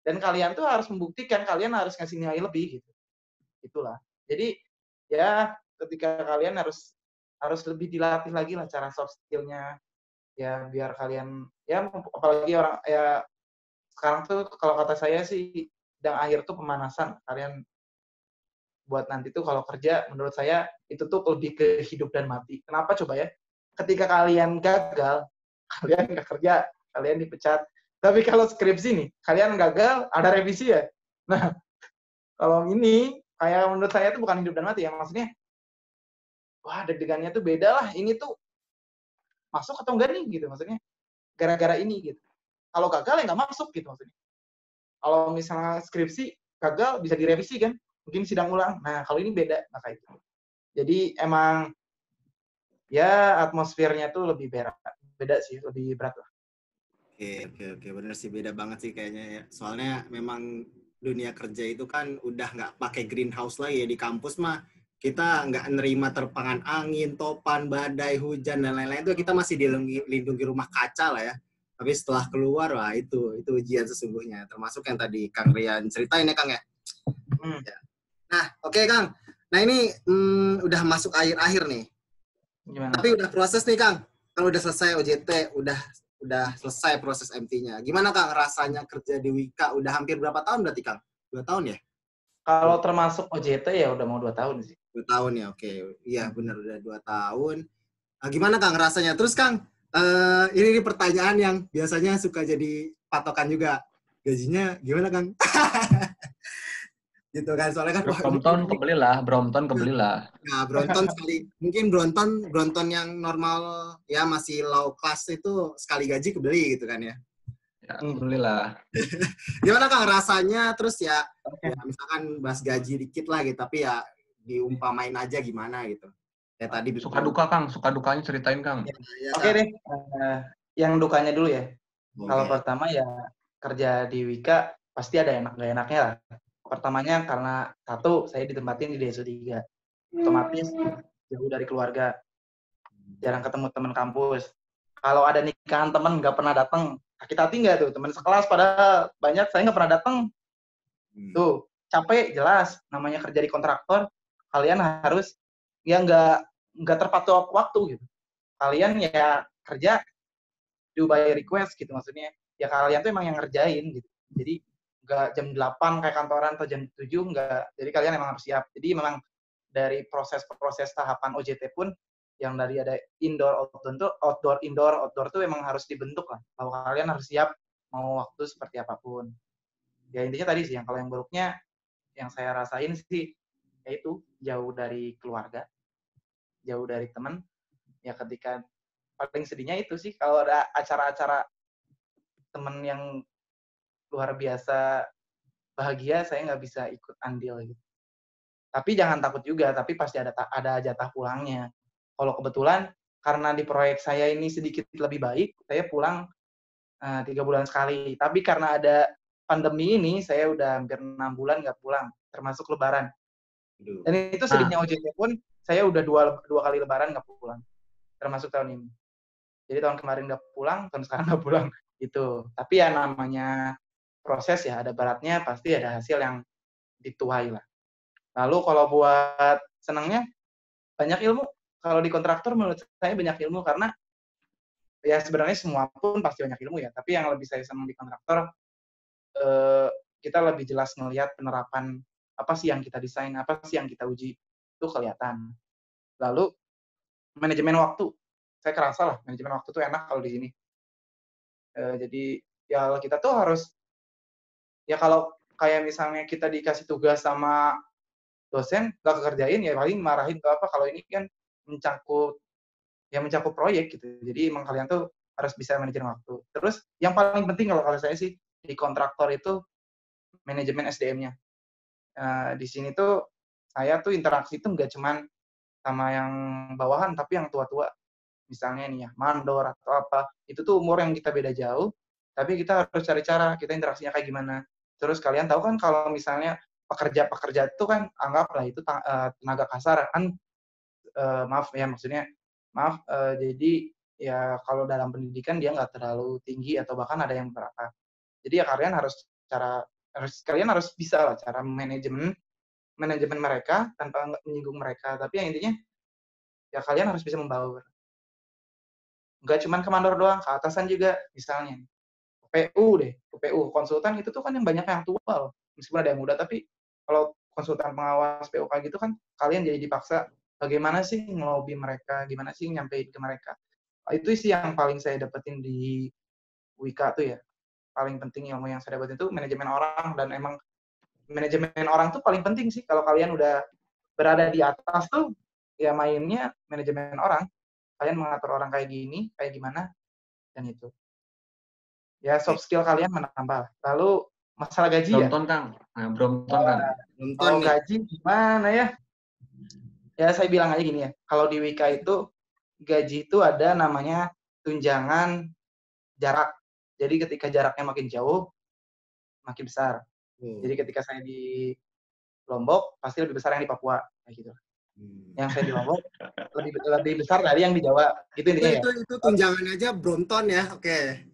Dan kalian tuh harus membuktikan, kalian harus ngasih nilai lebih gitu. Itulah. Jadi ya ketika kalian harus lebih dilatih lagi lah cara soft skill-nya. Ya biar kalian, ya apalagi orang, ya sekarang tuh kalau kata saya sih, sedang akhir tuh pemanasan. Kalian buat nanti tuh kalau kerja, menurut saya itu tuh lebih ke hidup dan mati. Kenapa coba ya? Ketika kalian gagal, kalian nggak kerja, kalian dipecat. Tapi kalau skripsi nih, kalian gagal, ada revisi ya. Nah, kalau ini, kayak menurut saya itu bukan hidup dan mati ya. Maksudnya, wah deg-degannya tuh beda lah. Ini tuh masuk atau enggak nih gitu. Maksudnya, gara-gara ini gitu. Kalau gagal ya nggak masuk gitu maksudnya. Kalau misalnya skripsi, gagal bisa direvisi kan. Mungkin sidang ulang. Nah, kalau ini beda. Nah, kayak itu. Jadi emang, ya atmosfernya tuh lebih berat. Beda sih, lebih berat lah. Oke. Bener sih, beda banget sih kayaknya ya. Soalnya memang dunia kerja itu kan udah nggak pakai greenhouse lagi ya. Di kampus mah kita nggak nerima terpangan angin, topan, badai, hujan, dan lain-lain. Itu kita masih dilindungi rumah kaca lah ya. Tapi setelah keluar, wah itu ujian sesungguhnya. Termasuk yang tadi Kang Rian ceritain ya, Kang ya. Ya. Nah, oke, Kang. Nah ini udah masuk akhir-akhir nih. Gimana? Tapi udah proses nih, Kang. Kan udah selesai OJT, udah selesai proses MT-nya. Gimana, Kang, rasanya kerja di Wika? Udah hampir berapa tahun berarti, Kang? 2 tahun ya? Kalau termasuk OJT ya udah mau 2 tahun sih. 2 tahun ya, oke. Iya, benar udah 2 tahun. Nah, gimana, Kang, rasanya? Terus, Kang, ini pertanyaan yang biasanya suka jadi patokan juga. Gajinya gimana, Kang? Gitu kan, soalnya kan Brompton kebelilah. Nah, Brompton sekali, mungkin Brompton yang normal ya masih low class itu sekali gaji kebeli gitu kan ya. Ya, kebelilah. Gimana, Kang, rasanya? Terus ya misalkan bahas gaji dikit lah gitu, tapi ya diumpamain aja gimana gitu. Ya tadi Suka duka, Kang, suka dukanya ceritain, Kang. Ya, Oke deh, yang dukanya dulu ya. Kalau Oke. pertama ya kerja di Wika pasti ada enak gak enaknya lah. Pertamanya karena satu, saya ditempatin di DSO 3. Otomatis jauh dari keluarga, jarang ketemu teman kampus. Kalau ada nikahan teman nggak pernah datang, sakit hati nggak tuh? Teman sekelas padahal banyak, saya nggak pernah datang. Tuh, capek jelas. Namanya kerja di kontraktor, kalian harus ya nggak terpatok waktu gitu. Kalian ya kerja do by request gitu, maksudnya ya kalian tuh emang yang ngerjain gitu. Jadi nggak jam 8 kayak kantoran atau jam 7, nggak. Jadi kalian emang harus siap. Jadi memang dari proses tahapan OJT pun yang dari ada indoor outdoor tuh emang harus dibentuk lah. Bahwa kalian harus siap mau waktu seperti apapun. Ya intinya tadi sih, yang kalau yang buruknya yang saya rasain sih yaitu jauh dari keluarga, jauh dari teman. Ya ketika paling sedihnya itu sih kalau ada acara-acara teman yang luar biasa bahagia, saya nggak bisa ikut andil gitu. Tapi jangan takut juga, tapi pasti ada jatah pulangnya. Kalau kebetulan karena di proyek saya ini sedikit lebih baik, saya pulang 3 bulan sekali. Tapi karena ada pandemi ini, saya udah hampir 6 bulan nggak pulang, termasuk Lebaran. Dan itu sedihnya OJT pun, saya udah dua kali Lebaran nggak pulang, termasuk tahun ini. Jadi tahun kemarin nggak pulang, tahun sekarang nggak pulang. Gitu. Tapi ya namanya proses ya, ada baratnya, pasti ada hasil yang dituai lah. Lalu kalau buat senangnya, banyak ilmu. Kalau di kontraktor menurut saya banyak ilmu, karena ya sebenarnya semua pun pasti banyak ilmu ya, tapi yang lebih saya senang di kontraktor, kita lebih jelas ngelihat penerapan apa sih yang kita desain, apa sih yang kita uji, itu kelihatan. Lalu manajemen waktu, saya kerasa lah manajemen waktu tuh enak kalau di sini. Jadi ya kita tuh harus, ya kalau kayak misalnya kita dikasih tugas sama dosen nggak kekerjain, ya paling marahin ke apa. Kalau ini kan mencakup proyek gitu. Jadi emang kalian tuh harus bisa manajemen waktu. Terus yang paling penting kalau saya sih di kontraktor itu manajemen SDM-nya. Di sini tuh saya tuh interaksi tuh nggak cuman sama yang bawahan, tapi yang tua-tua. Misalnya nih ya, mandor atau apa. Itu tuh umur yang kita beda jauh, tapi kita harus cari cara kita interaksinya kayak gimana. Terus kalian tahu kan kalau misalnya pekerja-pekerja itu kan anggaplah itu tenaga kasar kan, maaf ya maksudnya maaf, jadi ya kalau dalam pendidikan dia nggak terlalu tinggi atau bahkan ada yang berapa. Jadi ya kalian harus bisa lah cara manajemen mereka tanpa menyinggung mereka. Tapi yang intinya ya kalian harus bisa membaur. Nggak cuma ke mandor doang, ke atasan juga misalnya. PU deh, PU konsultan itu tuh kan yang banyak yang tua loh. Meskipun ada yang muda, tapi kalau konsultan pengawas PUK gitu kan kalian jadi dipaksa bagaimana sih ngelobi mereka, gimana sih nyampein ke mereka. Itu sih yang paling saya dapetin di Wika tuh ya. Paling penting ilmu yang saya dapetin itu manajemen orang, dan emang manajemen orang tuh paling penting sih. Kalau kalian udah berada di atas tuh, ya mainnya manajemen orang. Kalian mengatur orang kayak gini, kayak gimana, dan itu. Ya soft skill kalian menambah. Lalu masalah gaji ya. Brompton Kang. Nah, Brompton kan. Kalau gaji gimana ya? Ya saya bilang aja gini ya. Kalau di Wika itu gaji itu ada namanya tunjangan jarak. Jadi ketika jaraknya makin jauh, makin besar. Jadi ketika saya di Lombok pasti lebih besar yang di Papua kayak gitu. Yang saya di Lombok lebih besar dari yang di Jawa. Gitu intinya ya. Itu tunjangan aja Brompton ya. Oke.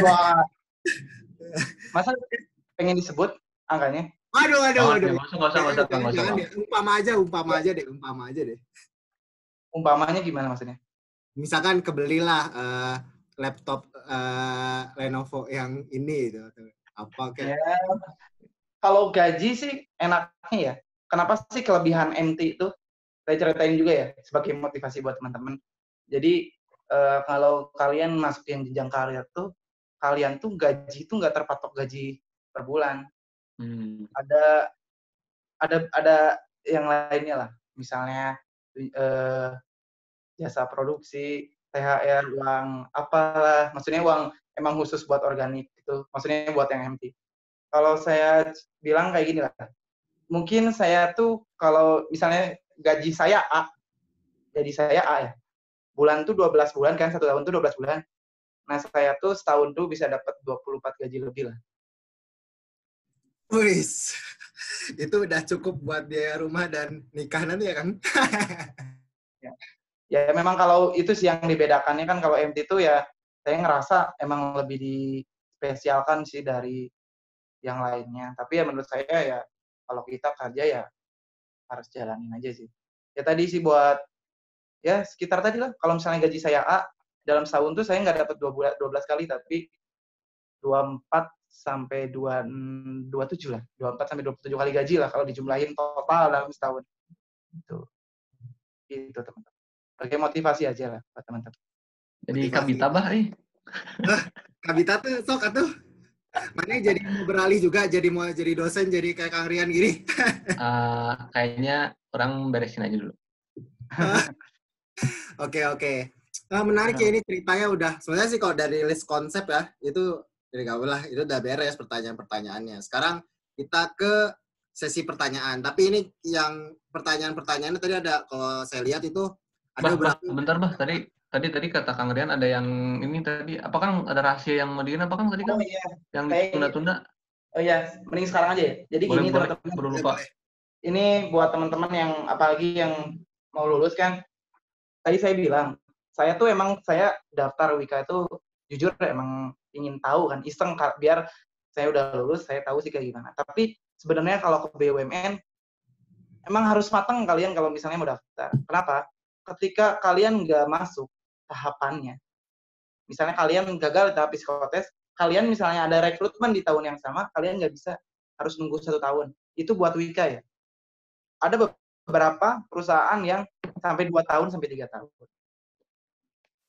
Wah. Masa pengen disebut angkanya? Waduh. Nggak usah. Jangan deh. Umpama aja deh. Umpamanya gimana maksudnya? Misalkan kebelilah laptop Lenovo yang ini itu. Apa kayak? Ya, kalau gaji sih enaknya ya. Kenapa sih kelebihan MT itu? Saya ceritain juga ya sebagai motivasi buat teman-teman. Jadi kalau kalian masuk yang jenjang karir tuh, kalian tuh gaji tuh nggak terpatok gaji per bulan. Ada yang lainnya lah. Misalnya jasa produksi, THR, uang apalah. Maksudnya uang emang khusus buat organik gitu. Maksudnya buat yang MT. Kalau saya bilang kayak gini lah. Mungkin saya tuh kalau misalnya gaji saya A ya. Bulan tuh 12 bulan kan, 1 tahun tuh 12 bulan. Nah, saya tuh setahun tuh bisa dapat 24 gaji lebih lah. Wis. Itu udah cukup buat biaya rumah dan nikah nanti ya kan? Ya memang kalau itu sih yang dibedakannya kan, kalau MT itu ya saya ngerasa emang lebih dispesialkan sih dari yang lainnya. Tapi ya menurut saya ya kalau kita kerja ya harus jalanin aja sih. Ya tadi sih buat ya sekitar tadi lah. Kalau misalnya gaji saya A, dalam setahun tuh saya nggak dapat 12 kali, tapi 24 sampai 27 lah. 24 sampai 27 kali gaji lah kalau dijumlahin total dalam setahun. Gitu teman-teman. Oke, motivasi aja lah buat teman-teman. Jadi Kabita bah Kabita tuh sok atuh. Mana jadi mau beralih juga, mau jadi dosen, jadi kayak Kang Rian gini. Kayaknya orang beresin aja dulu. Oke. Menarik ya ini ceritanya udah. Sebenarnya sih kalau dari list konsep ya, itu dari kau lah, itu udah beres pertanyaan-pertanyaannya. Sekarang kita ke sesi pertanyaan. Tapi ini yang pertanyaan-pertanyaannya tadi ada, kalau saya lihat itu ada berapa? Bentar tadi kata Kang Rian ada yang ini tadi. Apa kan ada rahasia yang mau apa kan tadi kan? Oh iya. Yang ditunda-tunda. Oh iya, mending sekarang aja ya. Jadi boleh, gini teman-teman. Lupa. Ini buat teman-teman yang apalagi yang mau lulus kan. Tadi saya bilang, saya tuh emang saya daftar Wika itu jujur emang ingin tahu kan, iseng biar saya udah lulus, saya tahu sih kayak gimana. Tapi sebenarnya kalau ke BUMN emang harus matang kalian kalau misalnya mau daftar. Kenapa? Ketika kalian nggak masuk tahapannya, misalnya kalian gagal di tahap psikotes, kalian misalnya ada rekrutmen di tahun yang sama, kalian nggak bisa, harus nunggu 1 tahun. Itu buat Wika ya. Ada beberapa perusahaan yang sampai 2 tahun sampai 3 tahun.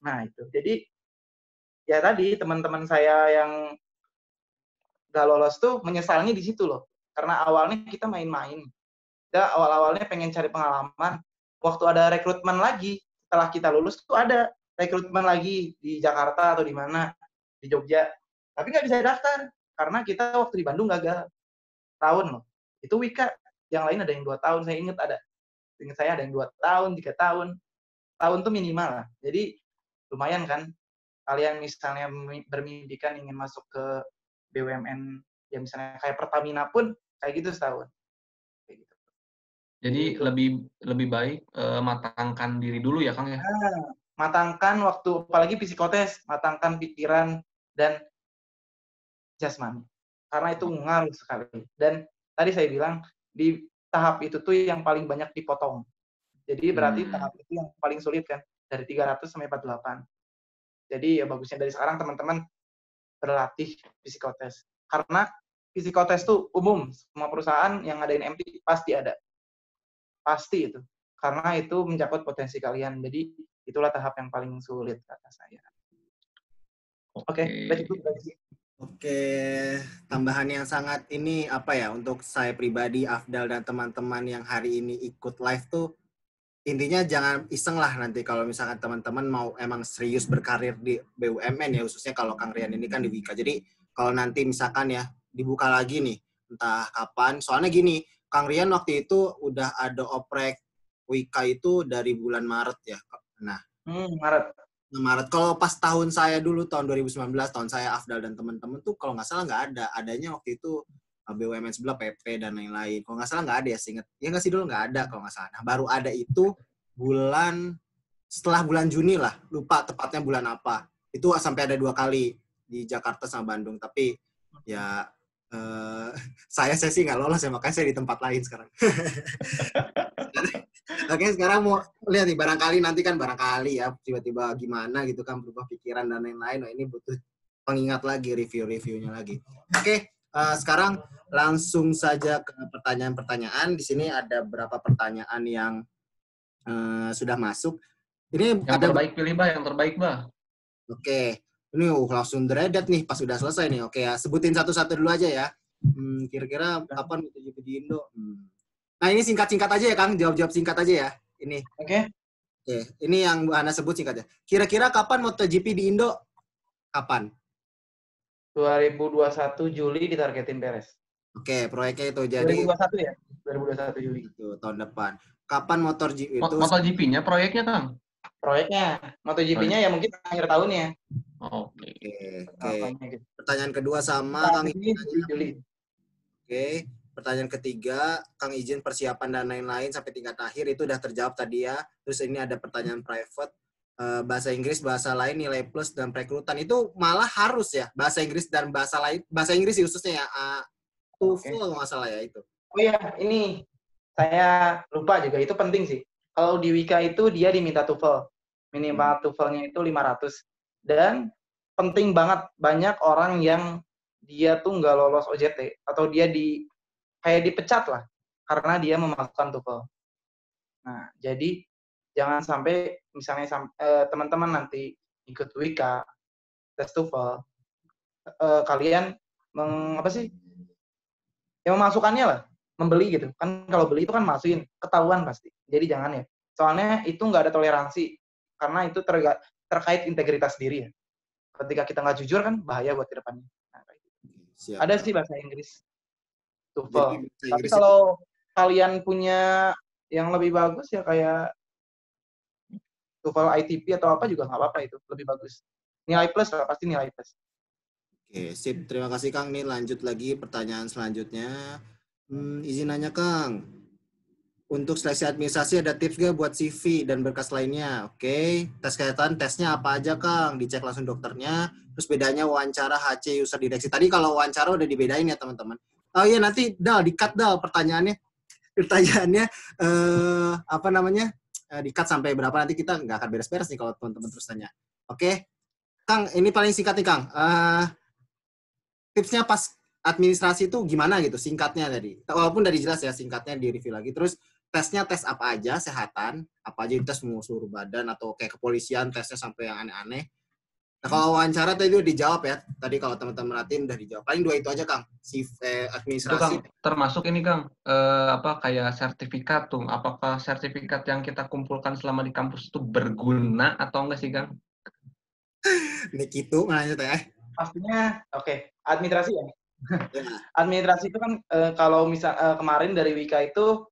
Nah itu, jadi ya tadi teman-teman saya yang nggak lolos tuh menyesalnya di situ loh. Karena awalnya kita main-main. Kita awal-awalnya pengen cari pengalaman. Waktu ada rekrutmen lagi, setelah kita lulus tuh ada rekrutmen lagi di Jakarta atau di mana, di Jogja. Tapi nggak bisa daftar, karena kita waktu di Bandung gagal. Tahun loh. Itu Wika, yang lain ada yang 2 tahun, saya ingat ada. Ingat saya ada yang 2 tahun, 3 tahun. Tahun tuh minimal lah. Jadi lumayan kan, kalian misalnya bermimpikan ingin masuk ke BUMN, ya misalnya kayak Pertamina pun kayak gitu setahun. Jadi lebih baik matangkan diri dulu ya Kang ya. Matangkan waktu, apalagi psikotes, matangkan pikiran dan jasmani. Karena itu ngaruh sekali. Dan tadi saya bilang di tahap itu tuh yang paling banyak dipotong. Jadi berarti tahap itu yang paling sulit kan, dari 300 sampai 48. Jadi ya bagusnya dari sekarang teman-teman berlatih psikotes. Karena psikotes tuh umum, semua perusahaan yang ngadain MT pasti ada. Pasti itu. Karena itu mencakup potensi kalian. Jadi itulah tahap yang paling sulit kata saya. Oke, udah cukup dari sini. Oke, tambahan yang sangat ini apa ya untuk saya pribadi, Afdal dan teman-teman yang hari ini ikut live tuh intinya jangan iseng lah nanti kalau misalkan teman-teman mau emang serius berkarir di BUMN ya, khususnya kalau Kang Rian ini kan di Wika. Jadi kalau nanti misalkan ya dibuka lagi nih entah kapan, soalnya gini, Kang Rian waktu itu udah ada oprek Wika itu dari bulan Maret ya. Nah, Maret. Kalau pas tahun saya dulu, tahun 2019, tahun saya Afdal dan teman-teman tuh kalau nggak salah nggak ada. Adanya waktu itu BUMN sebelah PP dan lain-lain. Kalau nggak salah nggak ada ya, seingat. Ya nggak sih dulu nggak ada kalau nggak salah. Nah, baru ada itu setelah bulan Juni lah. Lupa tepatnya bulan apa. Itu sampai ada 2 kali di Jakarta sama Bandung. Tapi ya saya sih nggak lolos ya, makanya saya di tempat lain sekarang. Oke, sekarang mau lihat nih, barangkali nanti kan barangkali ya tiba-tiba gimana gitu kan berubah pikiran dan lain-lain. Nah, ini butuh pengingat lagi, review-reviewnya lagi. Oke, sekarang langsung saja ke pertanyaan-pertanyaan. Di sini ada beberapa pertanyaan yang sudah masuk. Ini yang terbaik pilih Bah, yang terbaik Bah. Oke, ini langsung dreaded nih pas sudah selesai nih. Oke ya, sebutin satu-satu dulu aja ya. Kira-kira kapan MotoGP di Indo? Nah, ini singkat-singkat aja ya, Kang. Jawab-jawab singkat aja ya. Ini. Oke. Ini yang Bu Hana sebut singkatnya. Kira-kira kapan MotoGP di Indo? Kapan? 2021 Juli ditargetin beres. Oke, proyeknya itu. Jadi 2021 ya? 2021 Juli. Itu tahun depan. Kapan MotoGP itu? MotoGP-nya proyeknya, Kang? Proyeknya. MotoGP-nya ya mungkin akhir tahun ya. Oke. Pertanyaan kedua sama Kang Juli. Oke. Pertanyaan ketiga, Kang izin persiapan dan lain-lain sampai tingkat akhir itu udah terjawab tadi ya. Terus ini ada pertanyaan private, bahasa Inggris, bahasa lain, nilai plus dan perekrutan itu malah harus ya, bahasa Inggris dan bahasa lain, bahasa Inggris khususnya ya, TOEFL kalau nggak salah ya itu. Oh iya, ini saya lupa juga, itu penting sih. Kalau di Wika itu dia diminta TOEFL, minimal TOEFL-nya itu 500. Dan penting banget, banyak orang yang dia tuh nggak lolos OJT atau dia kayak dipecat lah karena dia memasukkan TOEFL. Nah, jadi jangan sampai misalnya teman-teman nanti ikut Wika tes TOEFL, kalian memasukkannya lah, membeli gitu kan. Kalau beli itu kan masukin, ketahuan pasti. Jadi jangan ya, soalnya itu nggak ada toleransi karena itu terkait integritas diri ya. Ketika kita nggak jujur kan bahaya buat ke depannya. Nah, ada sih bahasa Inggris TOEFL. Tapi kalau kalian punya yang lebih bagus ya kayak TOEFL ITP atau apa juga nggak apa-apa, itu lebih bagus. Nilai plus lah, pasti nilai plus. Oke, sip. Terima kasih Kang. Nih lanjut lagi pertanyaan selanjutnya. Izin nanya Kang. Untuk seleksi administrasi ada tips gak buat CV dan berkas lainnya? Oke. Tes kesehatan, tesnya apa aja Kang? Dicek langsung dokternya. Terus bedanya wawancara HC user direksi. Tadi kalau wawancara udah dibedain ya teman-teman. Oh iya, nanti di-cut pertanyaannya. Pertanyaannya di-cut sampai berapa, nanti kita nggak akan beres-beres nih kalau teman-teman terus tanya. Oke. Kang, ini paling singkat nih Kang. Tipsnya pas administrasi itu gimana gitu, singkatnya tadi. Walaupun dari jelas ya, singkatnya di review lagi. Terus tesnya tes apa aja, kesehatan, apa aja tes mau seluruh badan atau kayak kepolisian tesnya sampai yang aneh-aneh. Nah, kalau wawancara tadi udah dijawab ya. Tadi kalau teman-teman merhatiin udah dijawab. Paling 2 itu aja Kang. Administrasi. Itu Kang, termasuk ini Kang, kayak sertifikat tuh. Apakah sertifikat yang kita kumpulkan selama di kampus itu berguna atau enggak sih Kang? Nih gitu nanya teh. Pastinya oke. Administrasi ya. Administrasi itu kan kalau misal kemarin dari Wika itu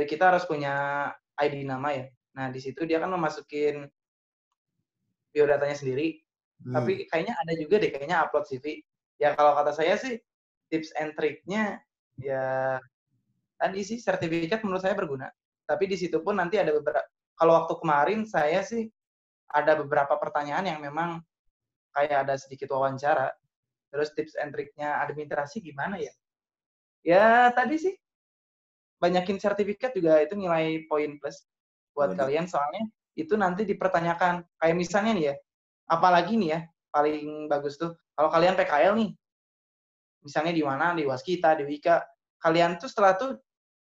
kita harus punya ID nama ya. Nah, di situ dia kan memasukin biodatanya sendiri. Tapi kayaknya ada juga deh kayaknya upload CV. Ya kalau kata saya sih tips and trick-nya ya Tadi sih sertifikat menurut saya berguna. Tapi di situ pun nanti ada beberapa, kalau waktu kemarin saya sih ada beberapa pertanyaan yang memang kayak ada sedikit wawancara. Terus tips and triknya administrasi gimana ya? Ya tadi sih banyakin sertifikat juga itu nilai poin plus buat kalian, soalnya itu nanti dipertanyakan. Kayak misalnya nih ya, apalagi nih ya, paling bagus tuh kalau kalian PKL nih, misalnya di mana, di Waskita, di Wika, kalian tuh setelah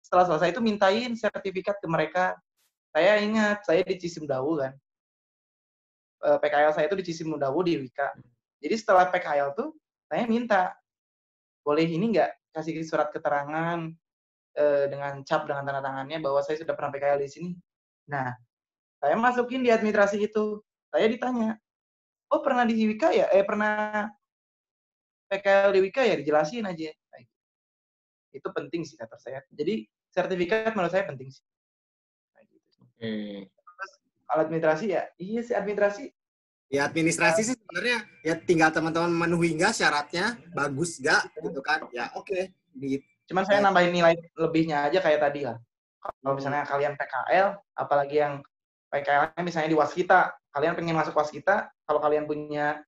selesai itu mintain sertifikat ke mereka. Saya ingat, saya di Cisimdawu kan, PKL saya itu di Cisimdawu di Wika. Jadi setelah PKL tuh, saya minta, boleh ini nggak, kasih surat keterangan dengan cap, dengan tanda tangannya, bahwa saya sudah pernah PKL di sini. Nah, saya masukin di administrasi itu. Saya ditanya, oh pernah di Wika ya? Pernah PKL di Wika ya? Dijelasin aja. Itu penting sih kata saya. Jadi sertifikat menurut saya penting sih. Terus kalau administrasi ya, iya sih administrasi. Ya administrasi sih sebenarnya ya tinggal teman-teman memenuhi nggak syaratnya, bagus nggak gitu kan? Ya oke. Cuman saya nambahin nilai lebihnya aja kayak tadi lah. Kalau misalnya kalian PKL, apalagi yang PKL-nya misalnya di Waskita, kalian pengen masuk Waskita, kalau kalian punya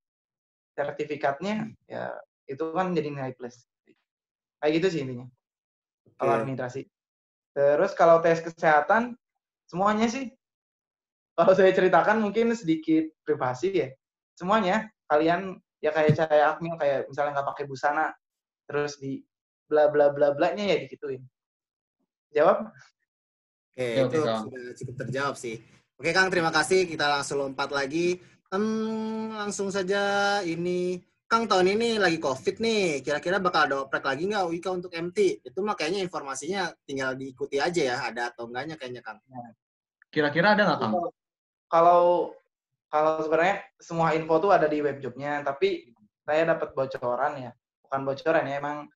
sertifikatnya, ya itu kan jadi nilai plus. Kayak gitu sih intinya. Kalau administrasi. Terus kalau tes kesehatan, semuanya sih, kalau saya ceritakan mungkin sedikit privasi ya. Semuanya, kalian ya kayak saya Akmil, kayak misalnya nggak pakai busana, terus di bla bla bla bla-nya ya digituin. Jawab? Oke, itu sudah cukup terjawab sih. Oke Kang, terima kasih. Kita langsung lompat lagi. Langsung saja ini. Kang, tahun ini lagi COVID nih. Kira-kira bakal ada oprek lagi nggak Wika untuk MT? Itu mah kayaknya informasinya tinggal diikuti aja ya. Ada atau enggaknya kayaknya Kang. Kira-kira ada nggak Kang? Kalau sebenarnya semua info tuh ada di webjobnya. Tapi saya dapat bocoran ya. Bukan bocoran ya, emang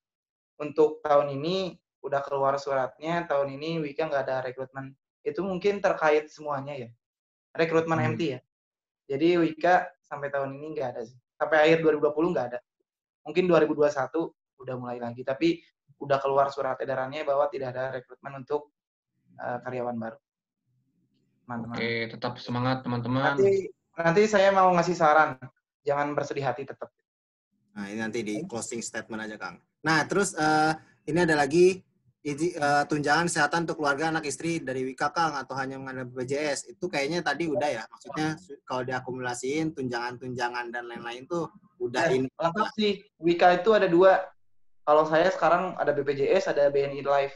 untuk tahun ini udah keluar suratnya, tahun ini Wika nggak ada rekrutmen. Itu mungkin terkait semuanya ya. Rekrutmen MT ya. Jadi Wika sampai tahun ini nggak ada sih. Sampai akhir 2020 nggak ada. Mungkin 2021 udah mulai lagi. Tapi udah keluar surat edarannya bahwa tidak ada rekrutmen untuk karyawan baru. Teman-teman. Oke, tetap semangat teman-teman. Nanti saya mau ngasih saran. Jangan bersedih hati tetap. Nah, ini nanti di closing statement aja, Kang. Nah, terus ini ada lagi tunjangan kesehatan untuk keluarga anak istri dari Wika, Kang, atau hanya mengandalkan BPJS. Itu kayaknya tadi udah ya. Maksudnya kalau diakumulasiin tunjangan-tunjangan dan lain-lain tuh udah ya, ini. Lengkap sih. Wika itu ada 2. Kalau saya sekarang ada BPJS, ada BNI Life.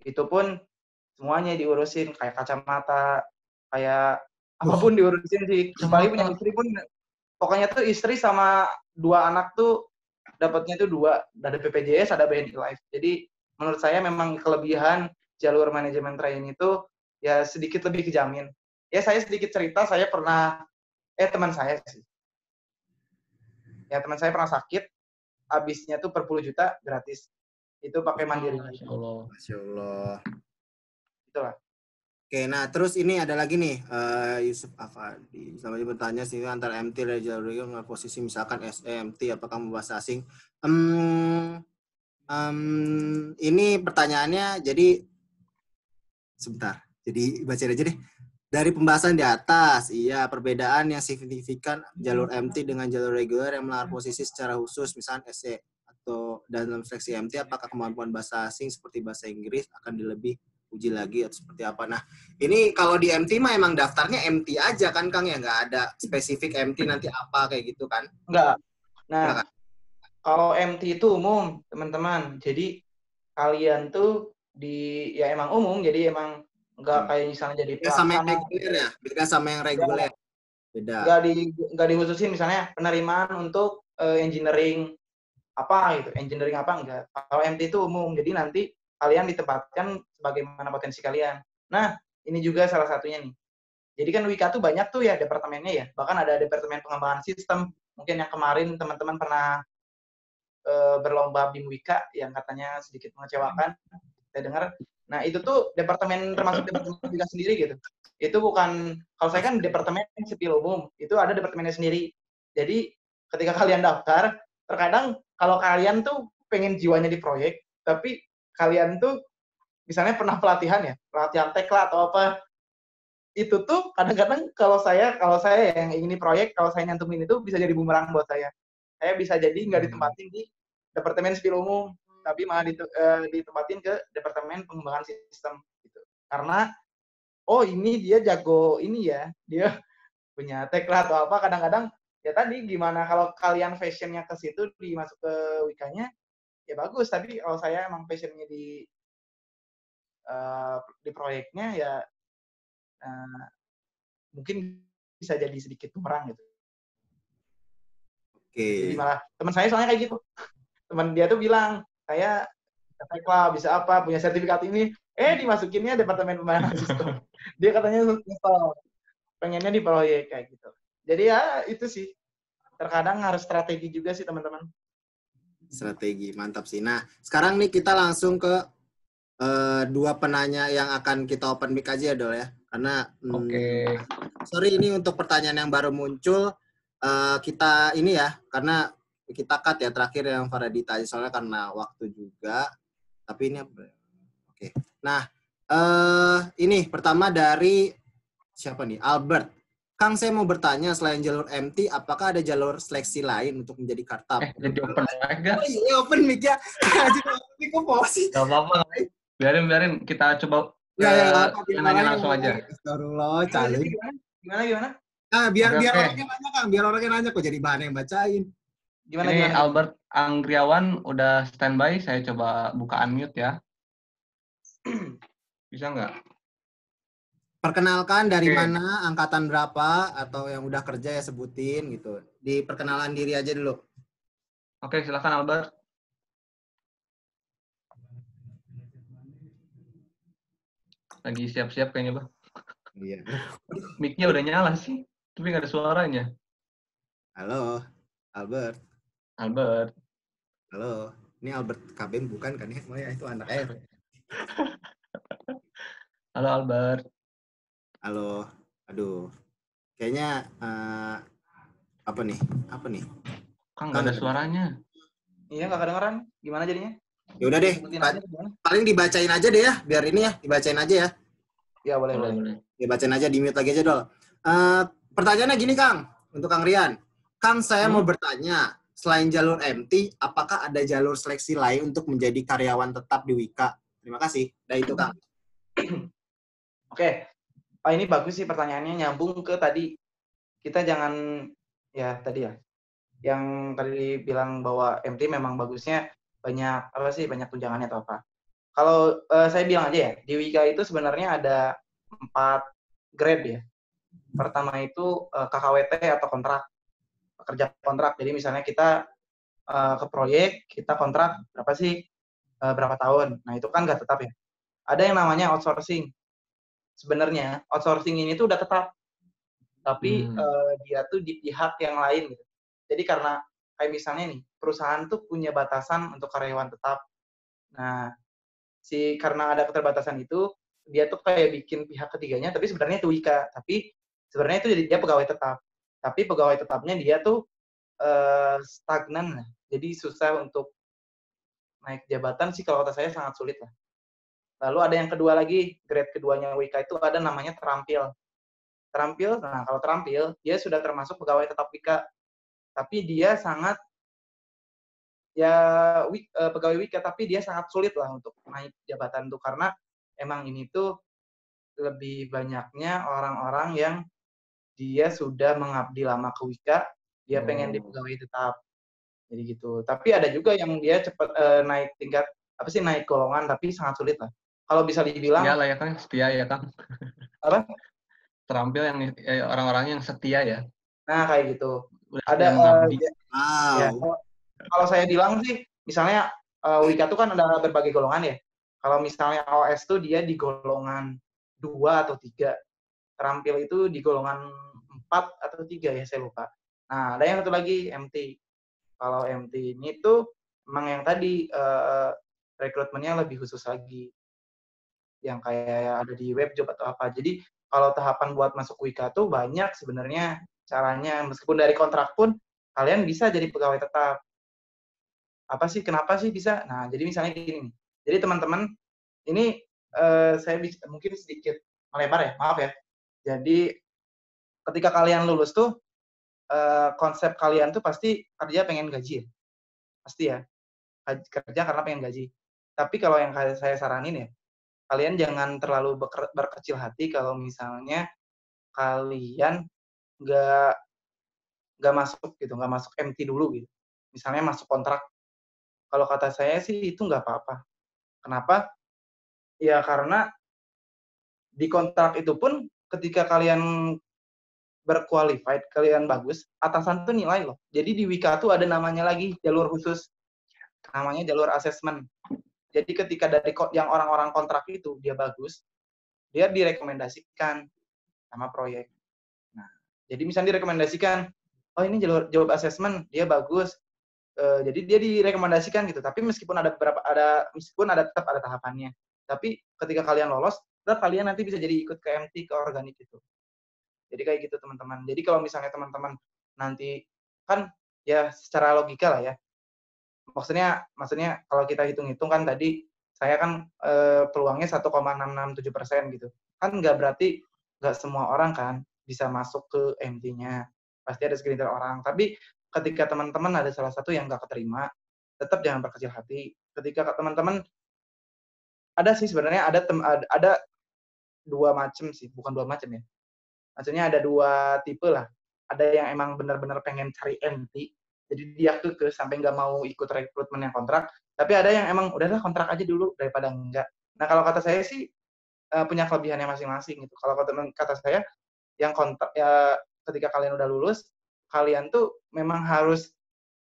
Itu pun semuanya diurusin, kayak kacamata, kayak apapun diurusin sih. Apalagi punya istri pun, pokoknya tuh istri sama 2 anak tuh dapatnya tuh 2, ada BPJS, ada BNI Life. Jadi menurut saya memang kelebihan jalur manajemen training itu ya sedikit lebih kejamin. Ya saya sedikit cerita, saya pernah, teman saya sih. Ya teman saya pernah sakit, habisnya tuh per 10 juta gratis. Itu pakai Mandiri. Masya Allah. Masya Allah. Itulah. Oke, nah terus ini ada lagi nih, Yusuf Afadi. Sama dia bertanya sih antara MT dan jalur dengan posisi misalkan SMT, apakah mau bahasa asing? Ini pertanyaannya, jadi sebentar. Jadi baca aja deh. Dari pembahasan di atas, iya perbedaan yang signifikan jalur MT dengan jalur reguler yang melamar posisi secara khusus, misalnya SE atau dalam seleksi MT, apakah kemampuan bahasa asing seperti bahasa Inggris akan dilebih uji lagi atau seperti apa? Nah, ini kalau di MT mah emang daftarnya MT aja kan Kang ya, nggak ada spesifik MT nanti apa kayak gitu kan? Nggak. Nah, kalau MT itu umum teman-teman. Jadi kalian tuh ya emang umum, jadi emang nggak kayak misalnya jadi pelaksana. Beda sama yang reguler. Beda. Nggak dikhususin misalnya penerimaan untuk engineering apa gitu, engineering apa enggak. Kalau MT itu umum, jadi nanti kalian ditempatkan sebagaimana potensi kalian. Nah, ini juga salah satunya nih. Jadi kan Wika tuh banyak tuh ya departemennya ya. Bahkan ada departemen pengembangan sistem. Mungkin yang kemarin teman-teman pernah berlomba BIM Wika yang katanya sedikit mengecewakan. Saya dengar. Nah, itu tuh departemen termasuk departemen Wika sendiri gitu. Itu bukan, kalau saya kan departemen sipil umum, itu ada departemennya sendiri. Jadi ketika kalian daftar, terkadang kalau kalian tuh pengen jiwanya di proyek, tapi kalian tuh misalnya pernah pelatihan tekla atau apa, itu tuh kadang-kadang kalau saya yang ini proyek, kalau saya nyantumin itu bisa jadi bumerang buat saya. Saya bisa jadi nggak ditempatin di departemen sipil umum, tapi malah ditempatin ke departemen pengembangan sistem gitu. Karena oh ini dia jago ini ya, dia punya tekla atau apa, kadang-kadang ya tadi gimana kalau kalian passionnya ke situ dimasuk ke Wika-nya ya bagus, tapi kalau saya emang passionnya di proyeknya ya mungkin bisa jadi sedikit bumerang gitu. Jadi malah teman saya soalnya kayak gitu, teman dia tuh bilang saya bisa tekla, bisa apa, punya sertifikat ini, dimasukinnya departemen pembangunan sistem. Dia katanya nyesel, pengennya di proyek kayak gitu. Jadi ya itu sih, terkadang harus strategi juga sih teman-teman. Strategi, mantap sih. Nah, sekarang nih kita langsung ke dua penanya yang akan kita open mic aja ya, Dol ya. Karena sorry ini untuk pertanyaan yang baru muncul, kita ini ya, karena kita cut ya terakhir yang Faradita aja soalnya karena waktu juga. Tapi ini oke. Nah, ini pertama dari siapa nih? Albert. Kang, saya mau bertanya, selain jalur MT, apakah ada jalur seleksi lain untuk menjadi kartap? Jadi open mic gak? Oh iya, open mic ya. Jadi open mic kok sih? Gak apa-apa. Biarin. Kita coba nanya langsung aja. Astagfirullah, cali. Gimana? Biar orangnya nanya, Kang. Biar orangnya nanya kok jadi bahan yang bacain. Gimana? Albert Anggriawan udah standby. Saya coba buka unmute ya. Bisa nggak? Perkenalkan dari mana, angkatan berapa, atau yang udah kerja ya sebutin gitu. Di perkenalan diri aja dulu. Oke, silakan Albert. Lagi siap-siap kayaknya, Bang. Iya. Mic-nya udah nyala sih, tapi nggak ada suaranya. Halo, Albert. Halo, ini Albert Kabeng bukan kan ya? Oh ya, itu anak air. Halo Albert. Halo, aduh, kayaknya apa nih? Kang nggak ada suaranya. Iya nggak kedengeran, gimana jadinya? Ya udah deh, paling dibacain aja deh ya, biar ini ya, dibacain aja ya. Ya boleh. Dibacain aja, di mute lagi aja Dol. Pertanyaannya gini Kang, untuk Kang Rian. Kang, saya mau bertanya, selain jalur MT, apakah ada jalur seleksi lain untuk menjadi karyawan tetap di Wika? Terima kasih. Dan itu Kang. Oke. Ini bagus sih pertanyaannya, nyambung ke tadi. Kita jangan, ya tadi ya, yang tadi bilang bahwa MT memang bagusnya banyak tunjangannya atau apa. Kalau saya bilang aja ya, di Wika itu sebenarnya ada 4 grade ya. Pertama itu KKWT atau pekerja kontrak. Jadi misalnya kita ke proyek, kita kontrak berapa tahun. Nah itu kan nggak tetap ya. Ada yang namanya outsourcing. Sebenarnya outsourcing ini tuh udah tetap, tapi dia tuh di pihak yang lain gitu. Jadi karena kayak misalnya nih, perusahaan tuh punya batasan untuk karyawan tetap. Nah, karena ada keterbatasan itu, dia tuh kayak bikin pihak ketiganya, tapi sebenarnya itu Wika. Tapi sebenarnya itu dia pegawai tetap. Tapi pegawai tetapnya dia tuh stagnan. Jadi susah untuk naik jabatan sih kalau kata saya sangat sulit lah. Lalu ada yang kedua lagi, grade keduanya Wika itu ada namanya terampil. Nah kalau terampil, dia sudah termasuk pegawai tetap Wika. Tapi dia sangat, pegawai Wika, tapi dia sangat sulit lah untuk naik jabatan itu. Karena emang ini tuh lebih banyaknya orang-orang yang dia sudah mengabdi lama ke Wika, dia pengen di pegawai tetap. Jadi gitu. Tapi ada juga yang dia cepat naik tingkat, naik golongan, tapi sangat sulit lah. Kalau bisa dibilang setia lah ya Kang, setia ya Kang. Apa? Terampil yang orang-orang yang setia ya. Nah kayak gitu. Udah ada ya, kalau saya bilang sih, misalnya Wika tuh kan ada berbagai golongan ya. Kalau misalnya OS tuh dia di golongan 2 atau 3. Terampil itu di golongan 4 atau 3 ya, saya lupa. Nah, ada yang satu lagi MT. Kalau MT ini tuh emang yang tadi rekrutmennya lebih khusus lagi. Yang kayak ada di webjob atau apa. Jadi kalau tahapan buat masuk Wika tuh banyak sebenarnya caranya. Meskipun dari kontrak pun kalian bisa jadi pegawai tetap. Kenapa sih bisa? Nah, jadi misalnya gini nih. Jadi teman-teman, ini saya mungkin sedikit melebar ya, maaf ya. Jadi ketika kalian lulus tuh konsep kalian tuh pasti kerja pengen gaji ya, pasti ya, kerja karena pengen gaji. Tapi kalau yang saya saranin ya, kalian jangan terlalu berkecil hati kalau misalnya kalian nggak masuk gitu, nggak masuk MT dulu gitu. Misalnya masuk kontrak. Kalau kata saya sih itu nggak apa-apa. Kenapa? Ya karena di kontrak itu pun ketika kalian berqualified, kalian bagus, atasan tuh nilai loh. Jadi di Wika tuh ada namanya lagi jalur khusus, namanya jalur assessment. Jadi ketika dari yang orang-orang kontrak itu dia bagus, dia direkomendasikan sama proyek. Nah, jadi misalnya direkomendasikan, oh ini jalur job assessment, dia bagus. Jadi dia direkomendasikan gitu. Tapi meskipun ada tetap ada tahapannya. Tapi ketika kalian lolos, tetap kalian nanti bisa jadi ikut ke MT, ke organik gitu. Jadi kayak gitu teman-teman. Jadi kalau misalnya teman-teman nanti kan ya secara logika lah ya. Maksudnya kalau kita hitung-hitung kan tadi saya kan peluangnya 1,667% gitu. Kan nggak berarti nggak semua orang kan bisa masuk ke MT-nya. Pasti ada segelintir orang. Tapi ketika teman-teman ada salah satu yang nggak keterima, tetap jangan berkecil hati. Ketika teman-teman ada sih sebenarnya ada dua macam sih, bukan dua macam ya. Maksudnya ada dua tipe lah. Ada yang emang benar-benar pengen cari MT, jadi dia kekeh sampai nggak mau ikut rekrutmen yang kontrak. Tapi ada yang emang udahlah kontrak aja dulu daripada enggak. Nah kalau kata saya sih punya kelebihannya masing-masing gitu. Kalau kata saya yang kontrak ya ketika kalian udah lulus, kalian tuh memang harus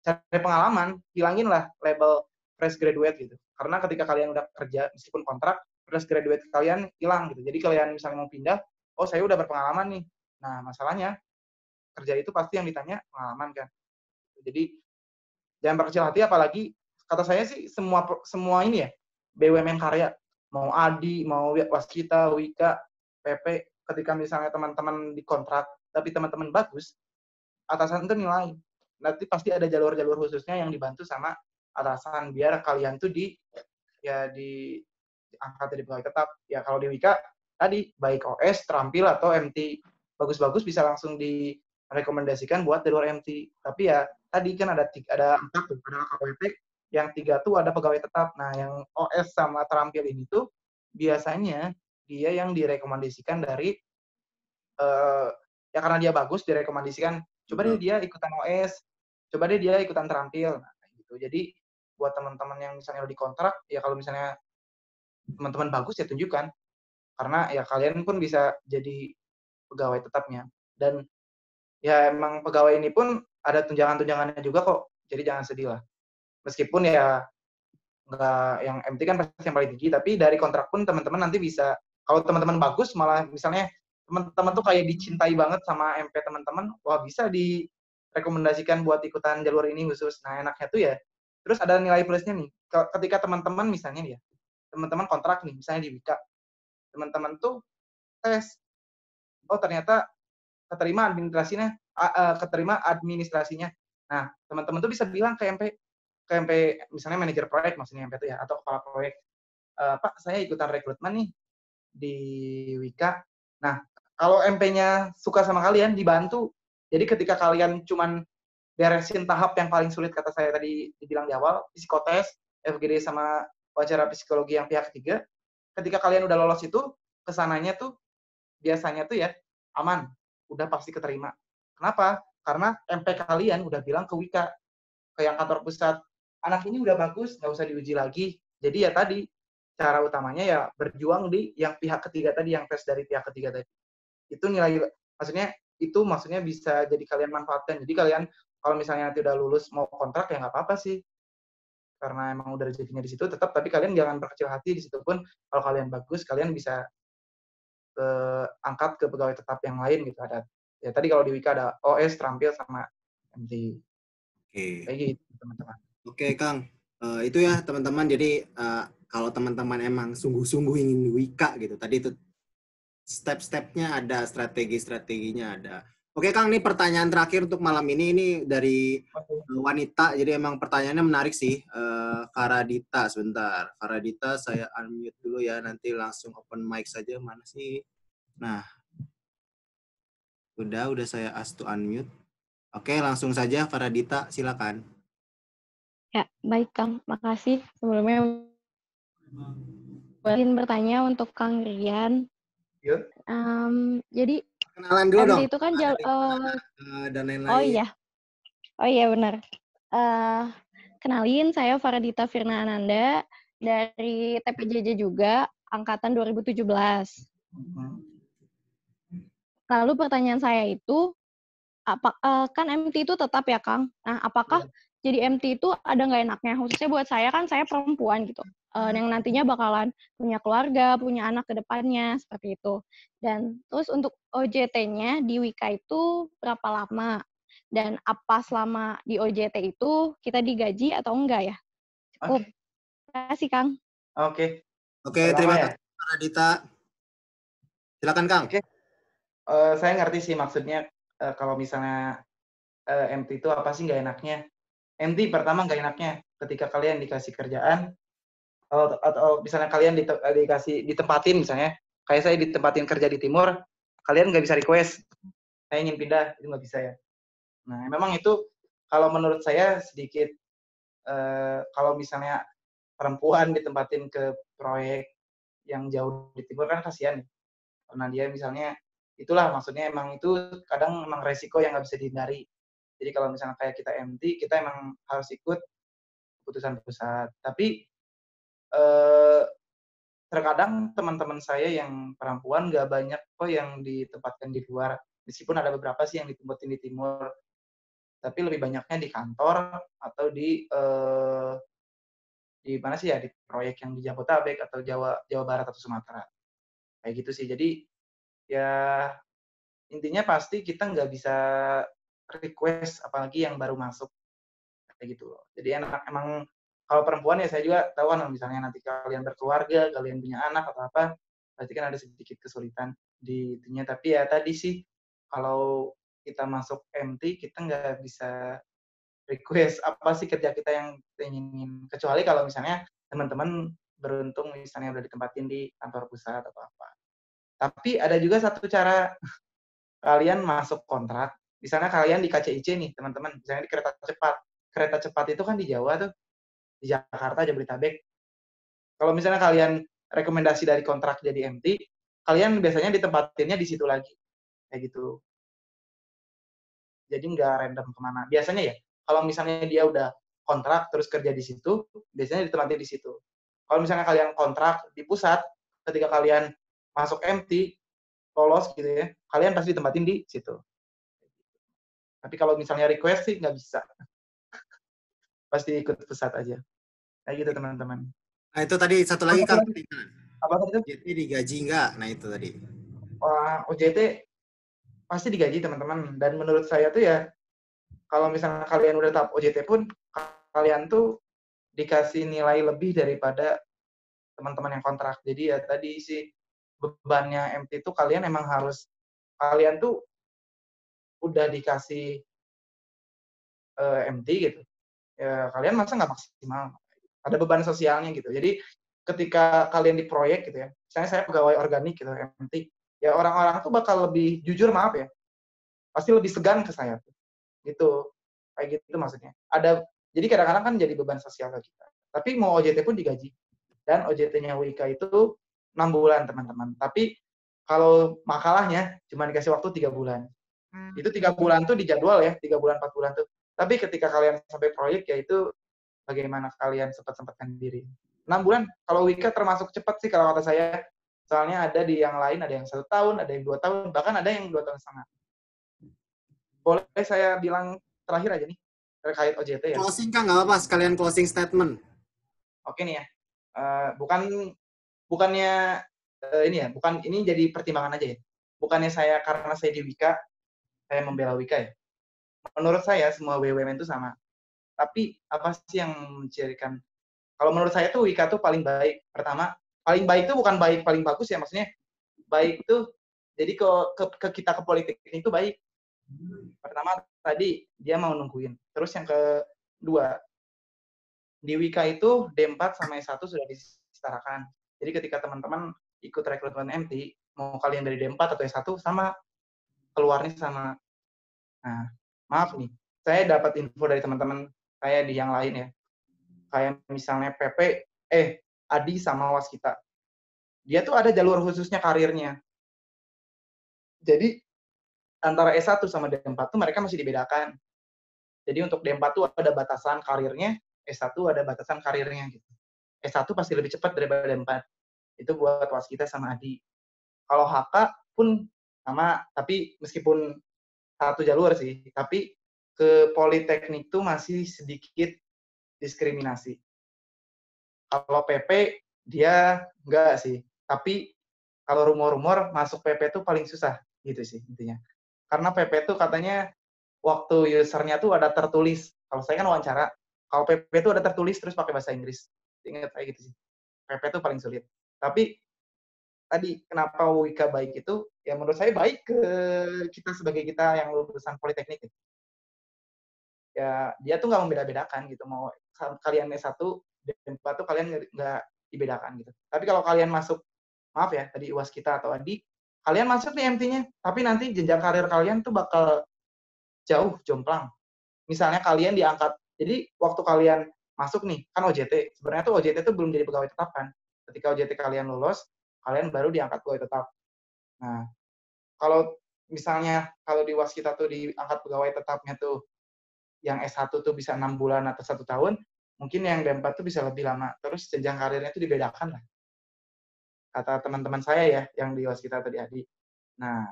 cari pengalaman, hilangin lah label fresh graduate gitu. Karena ketika kalian udah kerja meskipun kontrak, fresh graduate kalian hilang gitu. Jadi kalian misalnya mau pindah, oh saya udah berpengalaman nih. Nah masalahnya kerja itu pasti yang ditanya pengalaman kan. Jadi jangan berkecil hati, apalagi kata saya sih semua ini ya BUMN karya, mau ADI, mau Waskita, Wika, PP, ketika misalnya teman-teman dikontrak tapi teman-teman bagus, atasan itu nilai. Nanti pasti ada jalur-jalur khususnya yang dibantu sama atasan biar kalian tuh diangkat jadi pegawai tetap. Ya kalau di Wika tadi baik OS, terampil atau MT bagus-bagus bisa langsung direkomendasikan buat jalur MT. Tapi ya tadi kan ada 4 tuh, ada KWP, yang 3 tuh ada pegawai tetap. Nah, yang OS sama terampil ini tuh biasanya dia yang direkomendasikan dari ya karena dia bagus direkomendasikan, coba deh dia ikutan OS, coba deh dia ikutan terampil. Nah, gitu. Jadi buat teman-teman yang misalnya udah dikontrak, ya kalau misalnya teman-teman bagus ya tunjukkan. Karena ya kalian pun bisa jadi pegawai tetapnya. Dan ya emang pegawai ini pun ada tunjangan-tunjangannya juga kok. Jadi jangan sedih lah. Meskipun ya nggak yang MT kan pasti yang paling tinggi, tapi dari kontrak pun teman-teman nanti bisa, kalau teman-teman bagus malah misalnya teman-teman tuh kayak dicintai banget sama MP teman-teman, wah bisa direkomendasikan buat ikutan jalur ini khusus. Nah enaknya tuh ya, terus ada nilai plusnya nih, ketika teman-teman misalnya nih ya, teman-teman kontrak nih, misalnya di Wika, teman-teman tuh tes, oh ternyata keterima administrasinya. Nah, teman-teman tuh bisa bilang ke MP misalnya manajer proyek maksudnya MP itu ya, atau kepala proyek, Pak saya ikutan rekrutmen nih di Wika. Nah, kalau MP-nya suka sama kalian, dibantu. Jadi ketika kalian cuman beresin tahap yang paling sulit, kata saya tadi dibilang di awal, psikotes, FGD sama wawancara psikologi yang pihak ketiga, ketika kalian udah lolos itu, kesananya tuh biasanya tuh ya aman, udah pasti keterima. Kenapa? Karena MP kalian udah bilang ke Wika, ke yang kantor pusat, anak ini udah bagus, nggak usah diuji lagi. Jadi ya tadi, cara utamanya ya berjuang di yang pihak ketiga tadi, yang tes dari pihak ketiga tadi. Itu maksudnya bisa jadi kalian manfaatkan. Jadi kalian kalau misalnya nanti udah lulus mau kontrak ya nggak apa-apa sih. Karena emang udah rezekinya di situ tetap, tapi kalian jangan berkecil hati di situ pun. Kalau kalian bagus, kalian bisa angkat ke pegawai tetap yang lain gitu. Ada ya tadi kalau di Wika ada OS, terampil sama MT. Kayak gitu teman-teman. Oke Kang, itu ya teman-teman. Jadi kalau teman-teman emang sungguh-sungguh ingin Wika gitu, tadi itu step-stepnya ada, strategi-strateginya ada. Oke Kang, ini pertanyaan terakhir untuk malam ini dari wanita. Jadi emang pertanyaannya menarik sih. Faradita, sebentar. Faradita saya unmute dulu ya. Nanti langsung open mic saja. Mana sih? Nah, udah saya ask to unmute. Oke, langsung saja Faradita, silakan. Ya, baik Kang. Makasih. Sebelumnya ingin bertanya untuk Kang Rian. Yuk. Jadi kenalan dulu dong. Itu kan dan lain-lain. Oh iya benar. Kenalin, saya Faradita Firna Ananda dari TPJJ juga, angkatan 2017. Lalu pertanyaan saya itu, kan MT itu tetap ya Kang? Nah, apakah jadi MT itu ada nggak enaknya? Khususnya buat saya kan, saya perempuan gitu. Yang nantinya bakalan punya keluarga, punya anak ke depannya, seperti itu. Dan terus untuk OJT-nya di Wika itu berapa lama? Dan apa selama di OJT itu kita digaji atau enggak ya? Cukup. Terima kasih, Kang. Oke, terima kasih Faradita. Silakan Kang. Oke. Saya ngerti sih maksudnya kalau misalnya MT itu apa sih nggak enaknya? MT pertama nggak enaknya ketika kalian dikasih kerjaan atau misalnya kalian ditempatin misalnya, kayak saya ditempatin kerja di Timur, kalian nggak bisa request, saya ingin pindah, itu nggak bisa ya. Nah, memang itu kalau menurut saya sedikit, kalau misalnya perempuan ditempatin ke proyek yang jauh di Timur kan kasihan, karena dia misalnya, itulah maksudnya emang itu kadang emang resiko yang nggak bisa dihindari. Jadi kalau misalnya kayak kita MT, kita emang harus ikut keputusan pusat. Tapi terkadang teman-teman saya yang perempuan nggak banyak kok yang ditempatkan di luar. Meskipun ada beberapa sih yang ditempatin di Timur, tapi lebih banyaknya di kantor atau di mana sih ya, di proyek yang di Jabodetabek atau Jawa Barat atau Sumatera. Kayak gitu sih. Jadi ya intinya pasti kita nggak bisa request apalagi yang baru masuk kayak gitu loh. Jadi emang kalau perempuan ya saya juga tahu kan, misalnya nanti kalian berkeluarga, kalian punya anak atau apa, pasti kan ada sedikit kesulitan di itunya. Tapi ya tadi sih, kalau kita masuk MT, kita nggak bisa request apa sih kerja kita yang kita ingin. Kecuali kalau misalnya teman-teman beruntung misalnya udah ditempatin di kantor pusat atau apa. Tapi ada juga satu cara kalian masuk kontrak. Misalnya kalian di KCIC nih, teman-teman, misalnya di kereta cepat. Kereta cepat itu kan di Jawa tuh, di Jakarta, Jabodetabek. Kalau misalnya kalian rekomendasi dari kontrak jadi MT, kalian biasanya ditempatinnya di situ lagi. Kayak gitu. Jadi nggak random kemana. Biasanya ya, kalau misalnya dia udah kontrak terus kerja di situ, biasanya ditempatin di situ. Kalau misalnya kalian kontrak di pusat, ketika kalian masuk MT, lolos gitu ya, kalian pasti ditempatin di situ. Tapi kalau misalnya request sih nggak bisa. Pasti ikut pusat aja. Kayak gitu teman-teman. Nah itu tadi satu lagi Kang. Apa tadi? OJT digaji nggak? Nah itu tadi. Wah, OJT pasti digaji teman-teman. Dan menurut saya tuh ya, kalau misalnya kalian udah tahap OJT pun, kalian tuh dikasih nilai lebih daripada teman-teman yang kontrak. Jadi ya tadi sih, bebannya MT itu kalian emang harus, kalian tuh udah dikasih MT gitu. Ya kalian masa nggak maksimal. Ada beban sosialnya gitu. Jadi ketika kalian di proyek gitu ya, misalnya saya pegawai organik gitu, MT, ya orang-orang tuh bakal lebih jujur, maaf ya, pasti lebih segan ke saya gitu, kayak gitu maksudnya. Jadi kadang-kadang kan jadi beban sosial ke kita. Tapi mau OJT pun digaji, dan OJT-nya Wika itu 6 bulan teman-teman. Tapi kalau makalahnya cuma dikasih waktu 3 bulan. Itu 3 bulan tuh dijadwal ya, 3 bulan 4 bulan tuh. Tapi ketika kalian sampai proyek ya itu bagaimana kalian sempat-sempatkan diri. 6 bulan, kalau Wika termasuk cepat sih kalau kata saya. Soalnya ada di yang lain, ada yang 1 tahun, ada yang 2 tahun, bahkan ada yang 2 tahun setengah. Boleh saya bilang terakhir aja nih, terkait OJT ya. Closing Kang, nggak apa-apa, sekalian closing statement. Oke nih ya, bukannya ini ya, ini jadi pertimbangan aja ya. Bukannya saya, karena saya di Wika, saya membela Wika ya. Menurut saya semua BUMN itu sama. Tapi apa sih yang mencirikan? Kalau menurut saya tuh Wika tuh paling baik. Pertama, paling baik tuh bukan baik paling bagus ya, maksudnya baik tuh jadi ke kita ke politik itu baik. Pertama tadi dia mau nungguin. Terus yang kedua, di Wika itu D4 sama S1 sudah disetarakan. Jadi ketika teman-teman ikut rekrutmen MT, mau kalian dari D4 atau S1 sama, keluarnya sama. Nah, maaf nih, saya dapat info dari teman-teman saya di yang lain ya. Kayak misalnya PP, Adi sama Waskita. Dia tuh ada jalur khususnya karirnya. Jadi antara S1 sama D4 tuh mereka masih dibedakan. Jadi untuk D4 tuh ada batasan karirnya, S1 ada batasan karirnya gitu. S1 pasti lebih cepat daripada D4. Itu buat Waskita sama Adi. Kalau HK pun sama, tapi meskipun satu jalur sih, tapi ke Politeknik tuh masih sedikit diskriminasi. Kalau PP dia enggak sih, tapi kalau rumor-rumor masuk PP tuh paling susah gitu sih intinya. Karena PP tuh katanya waktu usernya tuh ada tertulis. Kalau saya kan wawancara, kalau PP tuh ada tertulis terus pakai bahasa Inggris. Ingat kayak gitu sih. PP tuh paling sulit. Tapi tadi kenapa Wika baik itu, ya menurut saya baik ke kita sebagai kita yang lulusan Politeknik. Ya dia tuh nggak membeda-bedakan gitu. Mau kalian S1, D4 tuh kalian nggak dibedakan gitu. Tapi kalau kalian masuk, maaf ya, tadi Waskita atau Adi, kalian masuk nih MT-nya, tapi nanti jenjang karir kalian tuh bakal jauh jomplang. Misalnya kalian diangkat, jadi waktu kalian masuk nih, kan OJT, sebenarnya tuh OJT tuh belum jadi pegawai tetap kan. Ketika OJT kalian lulus, kalian baru diangkat pegawai tetap. Nah, kalau misalnya kalau di Waskita tuh diangkat pegawai tetapnya tuh yang S1 tuh bisa 6 bulan atau 1 tahun, mungkin yang D4 tuh bisa lebih lama. Terus jenjang karirnya tuh dibedakan lah. Kata teman-teman saya ya, yang di Waskita tadi Adi. Nah,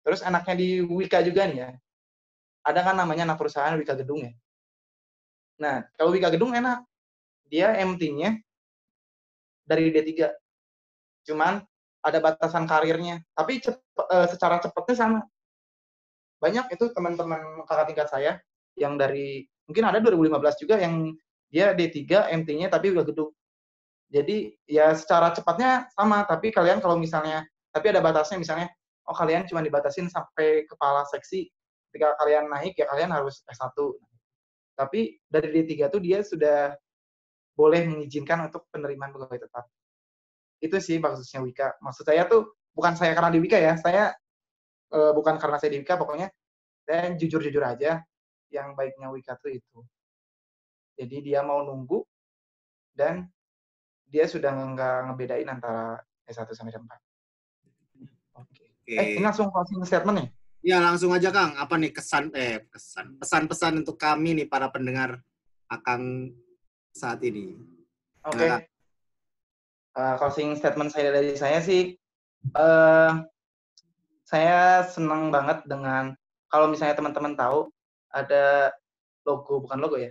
terus anaknya di Wika juga nih ya. Ada kan namanya anak perusahaan Wika Gedung ya. Nah, kalau Wika Gedung enak. Dia MT-nya dari D3. Cuman ada batasan karirnya. Tapi secara cepatnya sama. Banyak itu teman-teman kakak tingkat saya yang dari, mungkin ada 2015 juga yang dia D3 MT-nya tapi Wika Gedung. Jadi ya secara cepatnya sama, tapi kalian kalau misalnya, tapi ada batasnya misalnya, oh kalian cuma dibatasin sampai kepala seksi, ketika kalian naik ya kalian harus S1. Tapi dari D3 tuh dia sudah boleh mengizinkan untuk penerimaan pegawai tetap. Itu sih maksudnya Wika. Maksud saya tuh bukan saya karena di Wika ya, saya bukan karena saya di Wika, pokoknya saya jujur-jujur aja, yang baiknya Wika tuh itu. Jadi dia mau nunggu dan dia sudah nggak ngebedain antara S1 sampai S4. Oke. Ini langsung closing statement nih? Ya, langsung aja Kang. Apa nih pesan-pesan untuk kami nih para pendengar Akang saat ini? Oke. Closing statement saya dari saya sih, saya senang banget dengan kalau misalnya teman-teman tahu ada logo, bukan logo ya,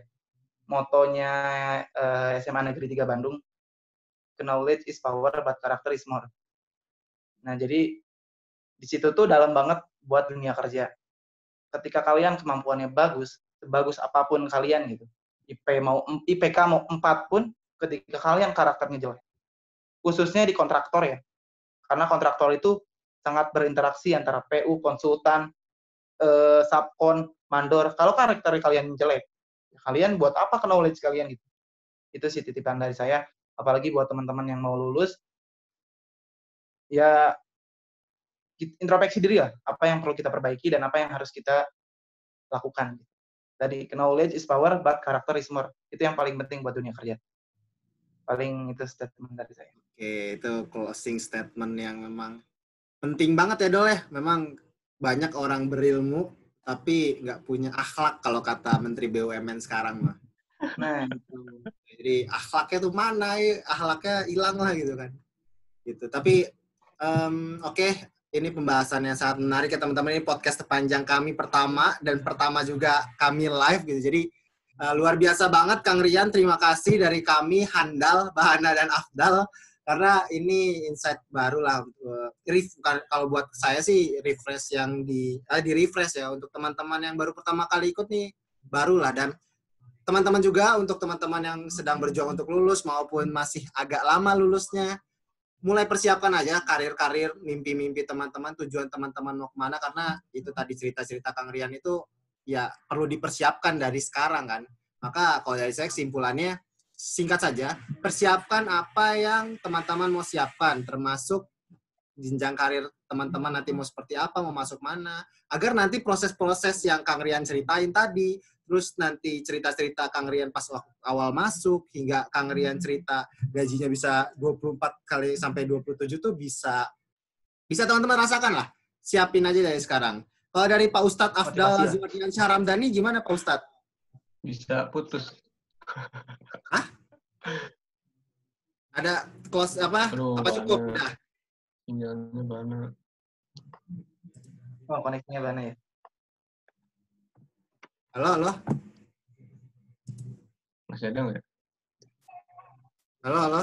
motonya SMA Negeri 3 Bandung, knowledge is power, but character is more. Nah, jadi di situ tuh dalam banget buat dunia kerja. Ketika kalian kemampuannya bagus, sebagus apapun kalian gitu, IPK mau 4 pun, ketika kalian karakternya jelek. Khususnya di kontraktor ya. Karena kontraktor itu sangat berinteraksi antara PU, konsultan, subkon, mandor. Kalau karakter kalian jelek, kalian buat apa knowledge kalian gitu. Itu sih titipan dari saya. Apalagi buat teman-teman yang mau lulus, ya introspeksi diri lah, apa yang perlu kita perbaiki dan apa yang harus kita lakukan. Tadi, knowledge is power, but character is more. Itu yang paling penting buat dunia kerja. Paling itu statement dari saya. Oke, itu closing statement yang memang penting banget ya Dol ya. Memang banyak orang berilmu, tapi nggak punya akhlak kalau kata Menteri BUMN sekarang mah. Nah, itu. Jadi akhlaknya tuh mana ya? Akhlaknya hilang lah gitu kan. Gitu. Tapi oke. Ini pembahasan yang sangat menarik ya teman-teman. Ini podcast terpanjang kami pertama dan pertama juga kami live gitu. Jadi luar biasa banget Kang Rian. Terima kasih dari kami Handal, Bahana dan Afdal karena ini insight baru lah. Kalau buat saya sih refresh yang di refresh ya untuk teman-teman yang baru pertama kali ikut nih baru lah, dan teman-teman juga untuk teman-teman yang sedang berjuang untuk lulus maupun masih agak lama lulusnya. mulai persiapkan aja karir-karir, mimpi-mimpi teman-teman, tujuan teman-teman mau kemana, karena itu tadi cerita-cerita Kang Rian itu ya perlu dipersiapkan dari sekarang kan. Maka kalau dari saya kesimpulannya singkat saja, persiapkan apa yang teman-teman mau siapkan, termasuk jenjang karir teman-teman nanti mau seperti apa, mau masuk mana, agar nanti proses-proses yang Kang Rian ceritain tadi, terus nanti cerita-cerita Kang Rian pas awal masuk, hingga Kang Rian cerita gajinya bisa 24 kali sampai 27 tuh bisa teman-teman rasakan lah. Siapin aja dari sekarang. Kalau dari Pak Ustadz Afdal Zulfian Syahramdani, gimana Pak Ustadz? Bisa putus. Hah? Ada close apa? Aduh, apa cukup? Udah. Sinyalnya mana? Oh, koneksinya mana ya? Halo. Masih ada nggak? Halo.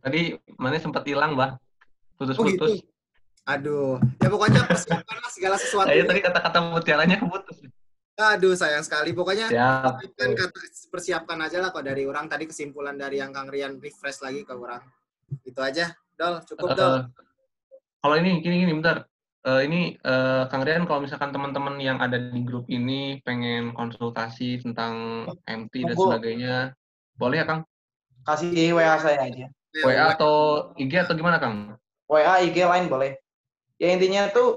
Tadi mana sempat hilang, Bah. Putus-putus. Oh, gitu. Aduh, ya pokoknya persiapkanlah segala sesuatu. Saya tadi kata-kata mutiaranya keputus. Aduh, sayang sekali. Pokoknya Siap. persiapkan aja lah kok dari orang. Tadi kesimpulan dari yang Kang Rian refresh lagi ke orang. Itu aja. Dol, cukup Dol. Kalau ini, gini, bentar. Kang Rian, kalau misalkan teman-teman yang ada di grup ini pengen konsultasi tentang MT dan sebagainya, boleh ya, Kang? Kasih WA saya aja. WA atau IG atau gimana, Kang? WA, IG lain boleh. Ya intinya tuh,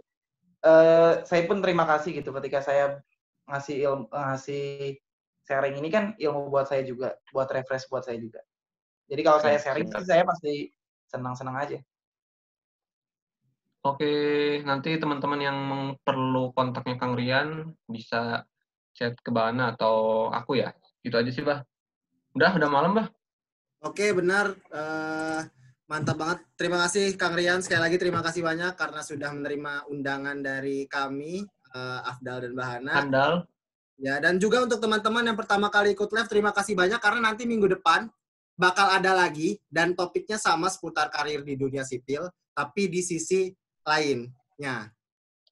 saya pun terima kasih gitu ketika saya ngasih sharing ini kan ilmu buat saya juga, buat refresh buat saya juga. Jadi kalau saya sharing sih saya pasti senang-senang aja. Oke, nanti teman-teman yang perlu kontaknya Kang Rian bisa chat ke Bana atau aku ya. Gitu aja sih, Bah. Udah malam, Bah. Oke, benar. Mantap banget. Terima kasih Kang Rian. Sekali lagi terima kasih banyak karena sudah menerima undangan dari kami, Afdal dan Bahana. Andal. Ya, dan juga untuk teman-teman yang pertama kali ikut live, terima kasih banyak karena nanti minggu depan bakal ada lagi dan topiknya sama seputar karir di dunia sipil, tapi di sisi lainnya.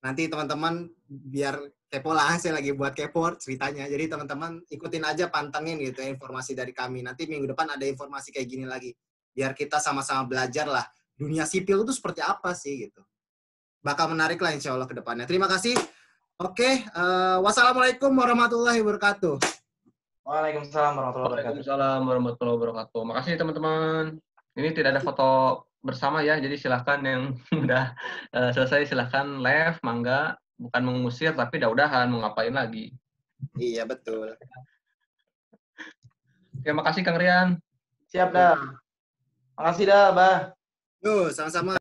Nanti teman-teman biar kepo lah, saya lagi buat kepo ceritanya. Jadi teman-teman ikutin aja, pantengin gitu ya informasi dari kami. Nanti minggu depan ada informasi kayak gini lagi. Biar kita sama-sama belajar lah dunia sipil itu seperti apa sih gitu. Bakal menarik lah insya Allah ke depannya. Terima kasih. Oke, wassalamualaikum warahmatullahi wabarakatuh. Waalaikumsalam warahmatullahi wabarakatuh. Waalaikumsalam warahmatullahi wabarakatuh. Makasih teman-teman. Ini tidak ada foto bersama ya, jadi silahkan yang udah selesai silahkan live, mangga. Bukan mengusir, tapi udah-udahan mau ngapain lagi. Iya, betul. Terima kasih Kang Rian. Siap dah. Makasih dah, Bah. Tuh, sama-sama.